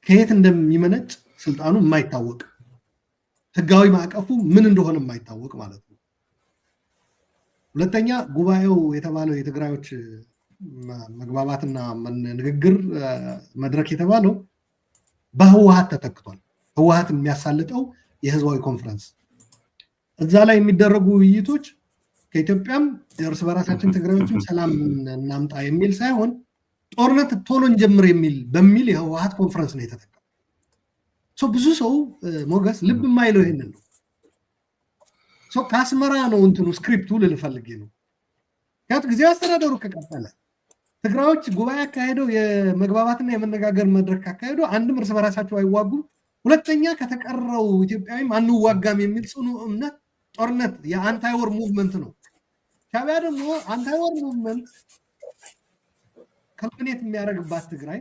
ከየት እንደሚመነጭ ስልጣኑ የማይታወቅ ህጋዊ ማዕቀፉ ምን እንደሆነ የማይታወቅ ማለት ነው። ሁለተኛ ጉባኤው የተባለው የትግራዮች መግባባትና ንግግር መድረክ የተባለው በህወሓት ተተክቷል። ህወሓት የሚያሳልጠው የህዝባዊ ኮንፈረንስ እዛ ላይ የሚደረጉ ውይይቶች ከኢትዮጵያም እርስ በራሳችን ትግራዮችም ሰላም እናምጣ የሚል ሳይሆን ጦርነት ቶሎ እንጀምር በሚል የህወሓት ኮንፈረንስ ነው የተተካው። ብዙ ሰው ሞገስ ልብ የማይለው ይሄንን ነው። ከአስመራ ነው እንትኑ ስክሪፕቱ ልልፈልጌ ነው። ምክንያቱም ጊዜያዊ አስተዳደሩ ከቀጠለ ትግራዮች ጉባኤ አካሄደው የመግባባትና የመነጋገር መድረክ አካሄደው አንድም እርስ በራሳቸው አይዋጉም፣ ሁለተኛ ከተቀረው ኢትዮጵያዊም አንዋጋም የሚል ጽኑ እምነት ጦርነት የአንታይ ወር ሙቭመንት ነው። ሻዕቢያ ደግሞ አንታይ ወር ሙቭመንት ካልኩሌት የሚያደርግባት ትግራይ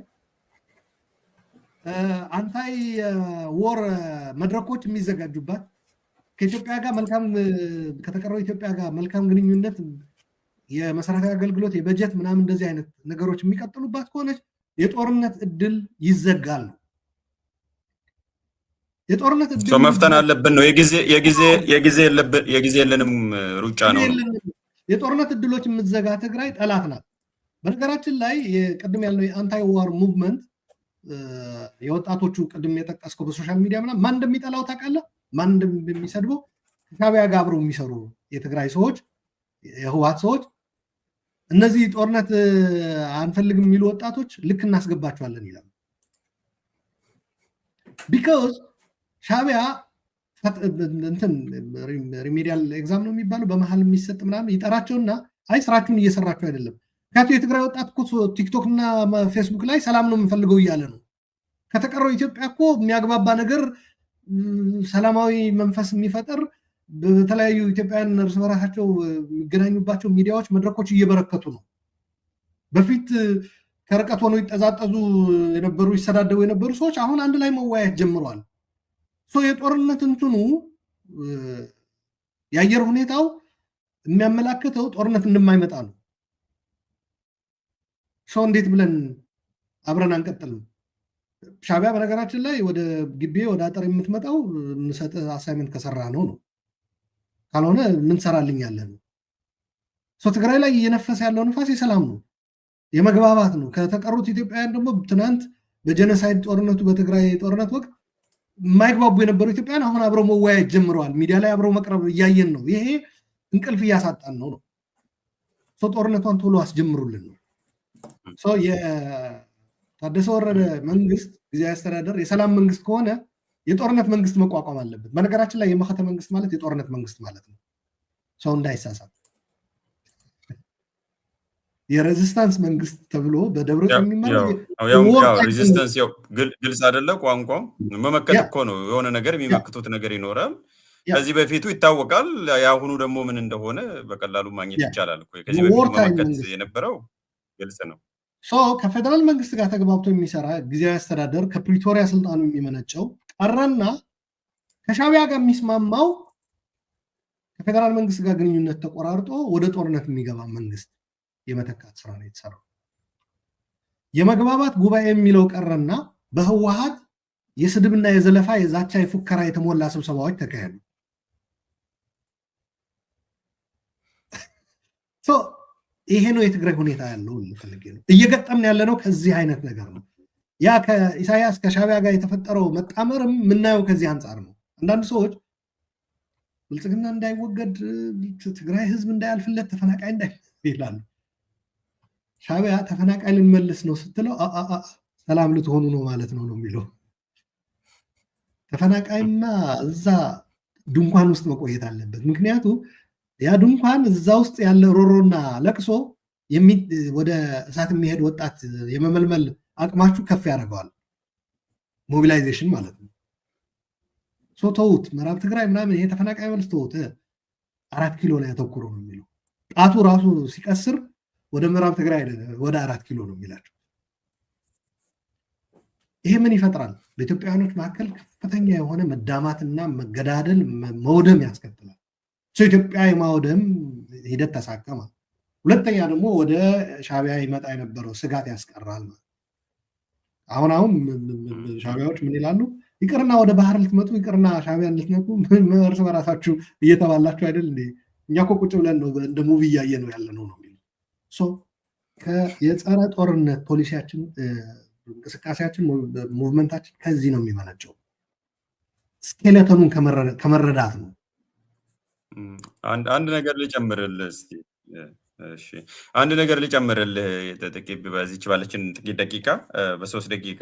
አንታይ ወር መድረኮች የሚዘጋጁባት ከኢትዮጵያ ጋር ከተቀረው ኢትዮጵያ ጋር መልካም ግንኙነት የመሰረታዊ አገልግሎት የበጀት ምናምን እንደዚህ አይነት ነገሮች የሚቀጥሉባት ከሆነች የጦርነት እድል ይዘጋል ነው። የጦርነት እድል መፍተን አለብን ነው። የጊዜ የለንም ሩጫ ነው። የጦርነት እድሎች የምትዘጋ ትግራይ ጠላት ናት። በነገራችን ላይ ቅድም ያለው የአንታይ ዋር ሙቭመንት የወጣቶቹ ቅድም የጠቀስከው በሶሻል ሚዲያ ምናምን ማን እንደሚጠላው ታውቃለህ? ማን እንደሚሰድበው? ከሻዕቢያ ጋር አብረው የሚሰሩ የትግራይ ሰዎች፣ የህወሓት ሰዎች እነዚህ ጦርነት አንፈልግም የሚሉ ወጣቶች ልክ እናስገባቸዋለን ይላሉ። ቢካዝ ሻዕቢያ ሪሜዲያል ኤግዛም ነው የሚባለው በመሀል የሚሰጥ ምናምን ይጠራቸውና አይ ስራችሁን እየሰራችሁ አይደለም። ምክንያቱም የትግራይ ወጣት እኮ ቲክቶክ እና ፌስቡክ ላይ ሰላም ነው የምንፈልገው እያለ ነው። ከተቀረው ኢትዮጵያ እኮ የሚያግባባ ነገር ሰላማዊ መንፈስ የሚፈጥር በተለያዩ ኢትዮጵያውያን እርስ በራሳቸው የሚገናኙባቸው ሚዲያዎች፣ መድረኮች እየበረከቱ ነው። በፊት ከርቀት ሆነው ይጠዛጠዙ የነበሩ ይሰዳደቡ የነበሩ ሰዎች አሁን አንድ ላይ መወያየት ጀምረዋል። የጦርነት እንትኑ የአየር ሁኔታው የሚያመላክተው ጦርነት እንደማይመጣ ነው። እንዴት ብለን አብረን አንቀጥልም? ሻዕቢያ በነገራችን ላይ ወደ ግቤ ወደ አጥር የምትመጣው እንሰጥ አሳይመንት ከሰራ ነው። ካልሆነ ምን ሰራልኛለን ነው። ትግራይ ላይ እየነፈሰ ያለው ንፋስ የሰላም ነው፣ የመግባባት ነው። ከተቀሩት ኢትዮጵያውያን ደግሞ ትናንት በጀኖሳይድ ጦርነቱ በትግራይ ጦርነት ወቅት የማይግባቡ የነበሩ ኢትዮጵያውያን አሁን አብረው መወያየት ጀምረዋል። ሚዲያ ላይ አብረው መቅረብ እያየን ነው። ይሄ እንቅልፍ እያሳጣን ነው። ጦርነቷን ቶሎ አስጀምሩልን ነው። የታደሰ ወረደ መንግስት ጊዜያዊ አስተዳደር የሰላም መንግስት ከሆነ የጦርነት መንግስት መቋቋም አለበት። በነገራችን ላይ የመከተ መንግስት ማለት የጦርነት መንግስት ማለት ነው። ሰው እንዳይሳሳት የሬዚስታንስ መንግስት ተብሎ በደብረ የሚመራው ሬዚስታንስ ግልጽ አይደለ? ቋንቋው መመከት እኮ ነው። የሆነ ነገር የሚመክቱት ነገር ይኖራል። ከዚህ በፊቱ ይታወቃል። የአሁኑ ደግሞ ምን እንደሆነ በቀላሉ ማግኘት ይቻላል እኮ። ከዚህ በፊቱ መመከት የነበረው ግልጽ ነው። ከፌደራል መንግስት ጋር ተግባብቶ የሚሰራ ጊዜያዊ አስተዳደር ከፕሪቶሪያ ስልጣኑ የሚመነጨው ቀረና ከሻዕቢያ ጋር የሚስማማው ከፌደራል መንግስት ጋር ግንኙነት ተቆራርጦ ወደ ጦርነት የሚገባ መንግስት የመተካት ስራ ነው የተሰራው። የመግባባት ጉባኤ የሚለው ቀረና በህወሓት የስድብና የዘለፋ የዛቻ የፉከራ የተሞላ ስብሰባዎች ተካሄዱ። ይሄ ነው የትግራይ ሁኔታ ያለው። ልፈልግ ነው እየገጠምን ያለ ነው ከዚህ አይነት ነገር ነው። ያ ከኢሳያስ ከሻዕቢያ ጋር የተፈጠረው መጣመርም የምናየው ከዚህ አንጻር ነው። አንዳንድ ሰዎች ብልጽግና እንዳይወገድ፣ ትግራይ ህዝብ እንዳያልፍለት፣ ተፈናቃይ እንዳይላሉ። ሻዕቢያ ተፈናቃይ ልንመልስ ነው ስትለው ሰላም ልትሆኑ ነው ማለት ነው የሚለው። ተፈናቃይማ እዛ ድንኳን ውስጥ መቆየት አለበት። ምክንያቱም ያ ድንኳን እዛ ውስጥ ያለ ሮሮና ለቅሶ ወደ እሳት የሚሄድ ወጣት የመመልመል አቅማችሁ ከፍ ያደርገዋል። ሞቢላይዜሽን ማለት ነው። ተውት፣ ምዕራብ ትግራይ ምናምን ይሄ ተፈናቃይ መልስ ተውት፣ 4 ኪሎ ላይ ያተኩሮ ነው የሚለው። ጣቱ ራሱ ሲቀስር ወደ ምዕራብ ትግራይ ወደ 4 ኪሎ ነው የሚላቸው። ይሄ ምን ይፈጥራል? በኢትዮጵያውያኖች መካከል ከፍተኛ የሆነ መዳማትና መገዳደል፣ መውደም ያስከትላል። ኢትዮጵያ የማውደም ሂደት ተሳከመ። ሁለተኛ ደግሞ ወደ ሻዕቢያ ይመጣ የነበረው ስጋት ያስቀራል። አሁን ሻዕቢያዎች ምን ይላሉ? ይቅርና ወደ ባህር ልትመጡ፣ ይቅርና ሻዕቢያን ልትነኩ እርስ በራሳችሁ እየተባላችሁ አይደል እንዴ? እኛ እኮ ቁጭ ብለን ነው እንደ ሙቪ እያየ ነው ያለ ነው የሚለው። የጸረ ጦርነት ፖሊሲያችን፣ እንቅስቃሴያችን፣ ሙቭመንታችን ከዚህ ነው የሚመነጨው። ስኬለተኑን ከመረዳት ነው። አንድ ነገር ልጨምርልህ እስቲ። እሺ አንድ ነገር ልጨምርልህ ጥቂት በዚች ባለችን ጥቂት ደቂቃ፣ በ3 ደቂቃ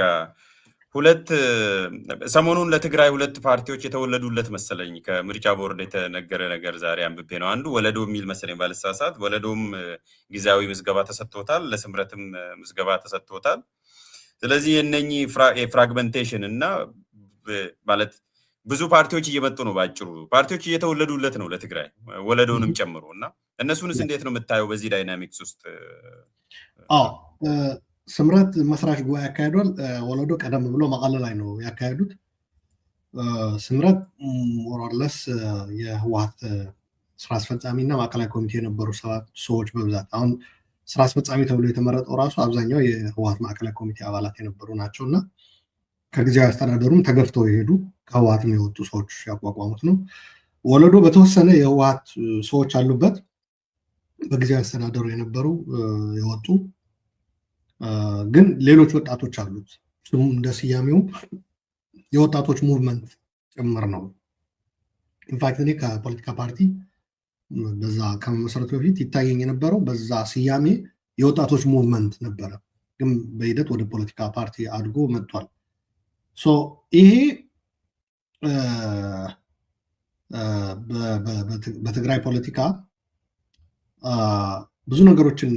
ሰሞኑን ለትግራይ 2 ፓርቲዎች የተወለዱለት መሰለኝ። ከምርጫ ቦርድ የተነገረ ነገር ዛሬ አንብቤ ነው። አንዱ ወለዶ የሚል መሰለኝ ባልሳሳት። ወለዶም ጊዜያዊ ምዝገባ ተሰጥቶታል፣ ለስምረትም ምዝገባ ተሰጥቶታል። ስለዚህ የነኚህ የፍራግመንቴሽን እና ማለት ብዙ ፓርቲዎች እየመጡ ነው። ባጭሩ ፓርቲዎች እየተወለዱለት ነው ለትግራይ፣ ወለዶንም ጨምሮ እና እነሱንስ እንዴት ነው የምታየው በዚህ ዳይናሚክስ ውስጥ? ስምረት መስራች ጉባኤ ያካሄዷል። ወለዶ ቀደም ብሎ መቀለ ላይ ነው ያካሄዱት። ስምረት ሞራለስ የህወሓት ስራ አስፈጻሚ እና ማዕከላዊ ኮሚቴ የነበሩ ሰዎች በብዛት አሁን ስራ አስፈጻሚ ተብሎ የተመረጠው ራሱ አብዛኛው የህወሓት ማዕከላዊ ኮሚቴ አባላት የነበሩ ናቸው እና ከጊዜያዊ አስተዳደሩም ተገፍተው የሄዱ ከህወሓትም የወጡ ሰዎች ያቋቋሙት ነው። ወለዶ በተወሰነ የህወሓት ሰዎች አሉበት፣ በጊዜያዊ አስተዳደሩ የነበሩ የወጡ ግን ሌሎች ወጣቶች አሉት። ስሙም እንደ ስያሜው የወጣቶች ሙቭመንት ጭምር ነው። ኢንፋክት እኔ ከፖለቲካ ፓርቲ በዛ ከመሰረቱ በፊት ይታየኝ የነበረው በዛ ስያሜ የወጣቶች ሙቭመንት ነበረ፣ ግን በሂደት ወደ ፖለቲካ ፓርቲ አድጎ መጥቷል። ይሄ በትግራይ ፖለቲካ ብዙ ነገሮችን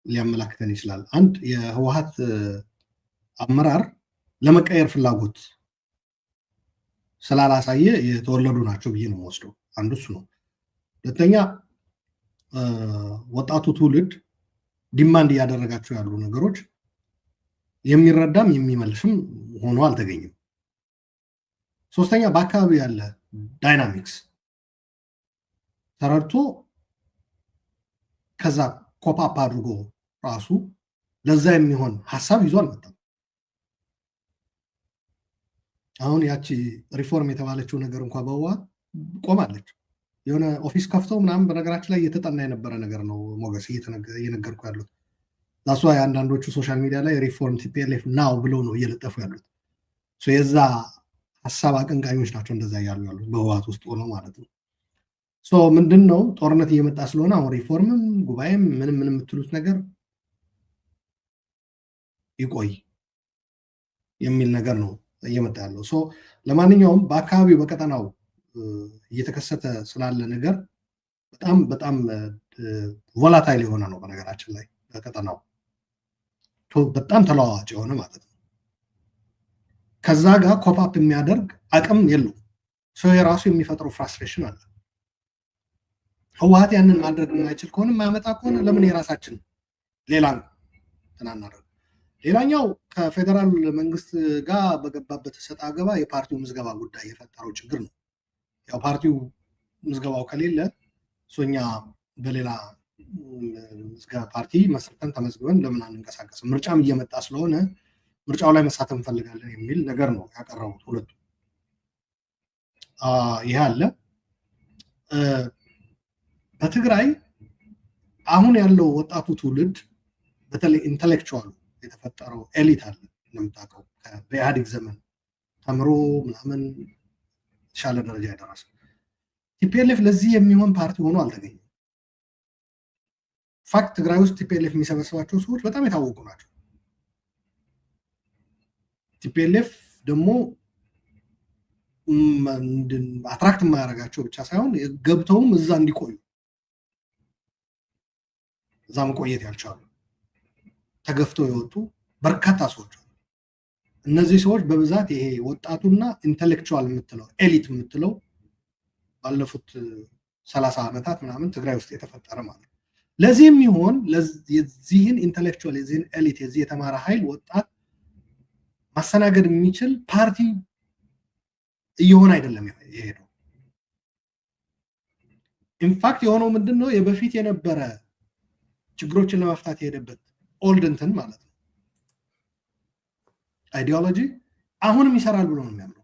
ሊያመላክተን ይችላል። አንድ የህወሓት አመራር ለመቀየር ፍላጎት ስላላሳየ የተወለዱ ናቸው ብዬ ነው የምወስደው። አንዱ እሱ ነው። ሁለተኛ ወጣቱ ትውልድ ዲማንድ እያደረጋቸው ያሉ ነገሮች የሚረዳም የሚመልስም ሆኖ አልተገኘም። ሶስተኛ በአካባቢ ያለ ዳይናሚክስ ተረድቶ ከዛ ኮፓፕ አድርጎ ራሱ ለዛ የሚሆን ሀሳብ ይዞ አልመጣም። አሁን ያቺ ሪፎርም የተባለችው ነገር እንኳ በህወሓት ቆማለች። የሆነ ኦፊስ ከፍተው ምናምን በነገራችን ላይ እየተጠና የነበረ ነገር ነው ሞገስ እየነገርኩ ያሉት። ዛሷ የአንዳንዶቹ ሶሻል ሚዲያ ላይ ሪፎርም ቲፒኤልኤፍ ናው ብለው ነው እየለጠፉ ያሉት። የዛ ሀሳብ አቀንቃኞች ናቸው እንደዛ እያሉ ያሉት በህወሓት ውስጥ ሆነው ማለት ነው። ምንድን ነው ጦርነት እየመጣ ስለሆነ አሁን ሪፎርምም ጉባኤም ምንም የምትሉት ነገር ይቆይ የሚል ነገር ነው እየመጣ ያለው። ለማንኛውም በአካባቢው በቀጠናው እየተከሰተ ስላለ ነገር በጣም በጣም ቮላታይል የሆነ ነው። በነገራችን ላይ በቀጠናው በጣም ተለዋዋጭ የሆነ ማለት ነው። ከዛ ጋር ኮፓፕ የሚያደርግ አቅም የለው። የራሱ የሚፈጥረው ፍራስትሬሽን አለ። ህወሓት ያንን ማድረግ የማይችል ከሆነ የማያመጣ ከሆነ ለምን የራሳችን ሌላ ትናናደርግ። ሌላኛው ከፌዴራል መንግስት ጋር በገባበት ሰጣ ገባ የፓርቲው ምዝገባ ጉዳይ የፈጠረው ችግር ነው። ያው ፓርቲው ምዝገባው ከሌለ እኛ በሌላ ፓርቲ መስርተን ተመዝግበን ለምን አንንቀሳቀስም? ምርጫም እየመጣ ስለሆነ ምርጫው ላይ መሳተፍ እንፈልጋለን የሚል ነገር ነው ያቀረቡት ሁለቱ። ይሄ አለ። በትግራይ አሁን ያለው ወጣቱ ትውልድ በተለይ ኢንተሌክቹዋሉ የተፈጠረው ኤሊት አለ እንደምታውቀው በኢህአዴግ ዘመን ተምሮ ምናምን የተሻለ ደረጃ የደረሰ ቲፒኤልኤፍ ለዚህ የሚሆን ፓርቲ ሆኖ አልተገኘም። ፋክት ትግራይ ውስጥ ቲፒኤልኤፍ የሚሰበስባቸው ሰዎች በጣም የታወቁ ናቸው። ቲፒኤልኤፍ ደግሞ አትራክት የማያደርጋቸው ብቻ ሳይሆን ገብተውም እዛ እንዲቆዩ እዛ መቆየት ያልቻሉ ተገፍተው የወጡ በርካታ ሰዎች አሉ። እነዚህ ሰዎች በብዛት ይሄ ወጣቱና ኢንተሌክቹዋል የምትለው ኤሊት የምትለው ባለፉት 30 ዓመታት ምናምን ትግራይ ውስጥ የተፈጠረ ማለት ነው። ለዚህም ይሆን የዚህን ኢንተሌክቹዋል የዚህን ኤሊት የዚህ የተማረ ኃይል ወጣት ማስተናገድ የሚችል ፓርቲ እየሆነ አይደለም የሄደው። ኢንፋክት የሆነው ምንድነው የበፊት የነበረ ችግሮችን ለመፍታት የሄደበት ኦልድ እንትን ማለት ነው አይዲዮሎጂ አሁንም ይሰራል ብሎ ነው የሚያምነው።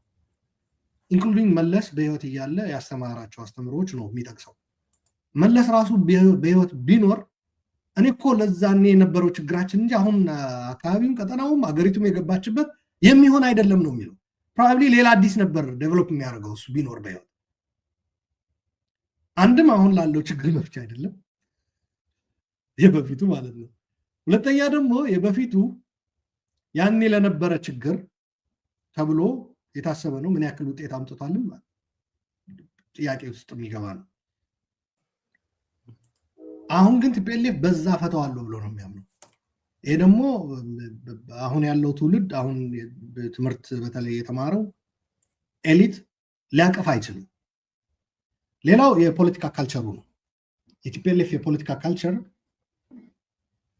ኢንክሉዲንግ መለስ በህይወት እያለ ያስተማራቸው አስተምሮች ነው የሚጠቅሰው። መለስ ራሱ በህይወት ቢኖር እኔ እኮ ለዛኔ የነበረው ችግራችን እንጂ አሁን አካባቢውም ቀጠናውም አገሪቱም የገባችበት የሚሆን አይደለም ነው የሚለው። ፕሮባብሊ ሌላ አዲስ ነበር ዴቨሎፕ የሚያደርገው እሱ ቢኖር በህይወት። አንድም አሁን ላለው ችግር መፍቻ አይደለም የበፊቱ ማለት ነው። ሁለተኛ ደግሞ የበፊቱ ያኔ ለነበረ ችግር ተብሎ የታሰበ ነው። ምን ያክል ውጤት አምጥቷልም ጥያቄ ውስጥ የሚገባ ነው። አሁን ግን ቲፒኤልኤፍ በዛ ፈተዋለሁ ብሎ ነው የሚያምነው። ይሄ ደግሞ አሁን ያለው ትውልድ አሁን ትምህርት በተለይ የተማረው ኤሊት ሊያቀፍ አይችልም። ሌላው የፖለቲካ ካልቸሩ ነው። የቲፒኤልኤፍ የፖለቲካ ካልቸር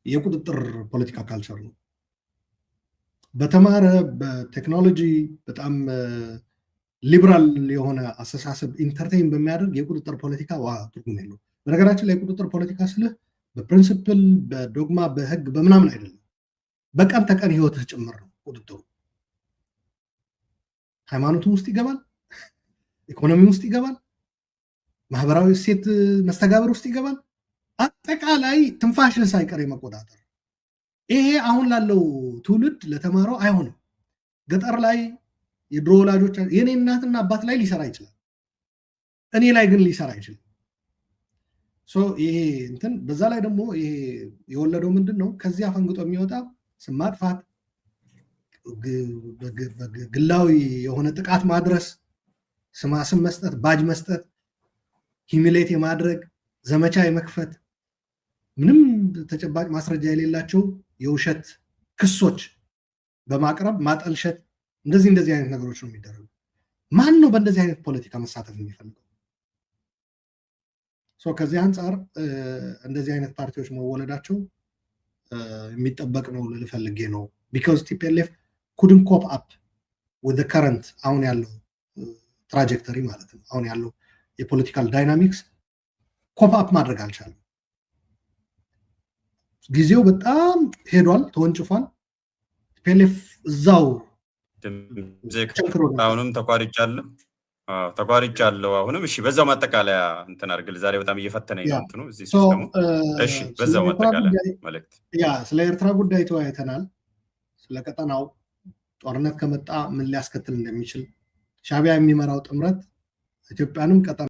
የቁጥጥር ፖለቲካ ካልቸር ነው። በተማረ በቴክኖሎጂ በጣም ሊበራል የሆነ አስተሳሰብ ኢንተርቴይን በሚያደርግ የቁጥጥር ፖለቲካ ትርጉም የለው። በነገራችን ላይ የቁጥጥር ፖለቲካ ስልህ በፕሪንሲፕል በዶግማ በህግ በምናምን አይደለም፣ በቀን ተቀን ህይወትህ ጭምር ነው ቁጥጥሩ። ሃይማኖቱም ውስጥ ይገባል፣ ኢኮኖሚ ውስጥ ይገባል፣ ማህበራዊ እሴት መስተጋብር ውስጥ ይገባል። አጠቃላይ ትንፋሽን ሳይቀር የመቆጣጠር ይሄ አሁን ላለው ትውልድ ለተማረው አይሆንም። ገጠር ላይ የድሮ ወላጆች የኔ እናትና አባት ላይ ሊሰራ ይችላል፣ እኔ ላይ ግን ሊሰራ አይችልም። ይሄ እንትን በዛ ላይ ደግሞ ይሄ የወለደው ምንድን ነው? ከዚህ አፈንግጦ የሚወጣ ስም ማጥፋት፣ ግላዊ የሆነ ጥቃት ማድረስ፣ ስም መስጠት፣ ባጅ መስጠት፣ ሂሚሌት የማድረግ ዘመቻ የመክፈት ምንም ተጨባጭ ማስረጃ የሌላቸው የውሸት ክሶች በማቅረብ ማጠልሸት፣ እንደዚህ አይነት ነገሮች ነው የሚደረጉ። ማን ነው በእንደዚህ አይነት ፖለቲካ መሳተፍ የሚፈልገው? ከዚህ አንጻር እንደዚህ አይነት ፓርቲዎች መወለዳቸው የሚጠበቅ ነው ልፈልጌ ነው። ቢካዝ ቲፒኤልኤፍ ኩድን ኮፕ አፕ ወደ ከረንት አሁን ያለው ትራጀክተሪ ማለት ነው። አሁን ያለው የፖለቲካል ዳይናሚክስ ኮፕ አፕ ማድረግ አልቻለም። ጊዜው በጣም ሄዷል፣ ተወንጭፏል። ቲፒኤልኤፍ እዛው አሁንም ተቋርጫለሁ አሁንም። እሺ በዛው ማጠቃለያ እንትን አድርግል። ዛሬ በጣም እየፈተነኝ ነው እንትኑ እዚህ ሲስተሙ። እሺ በዛው ማጠቃለያ መልእክት። ስለ ኤርትራ ጉዳይ ተወያይተናል። ስለ ቀጠናው ጦርነት ከመጣ ምን ሊያስከትል እንደሚችል ሻዕቢያ የሚመራው ጥምረት ኢትዮጵያንም ቀጠና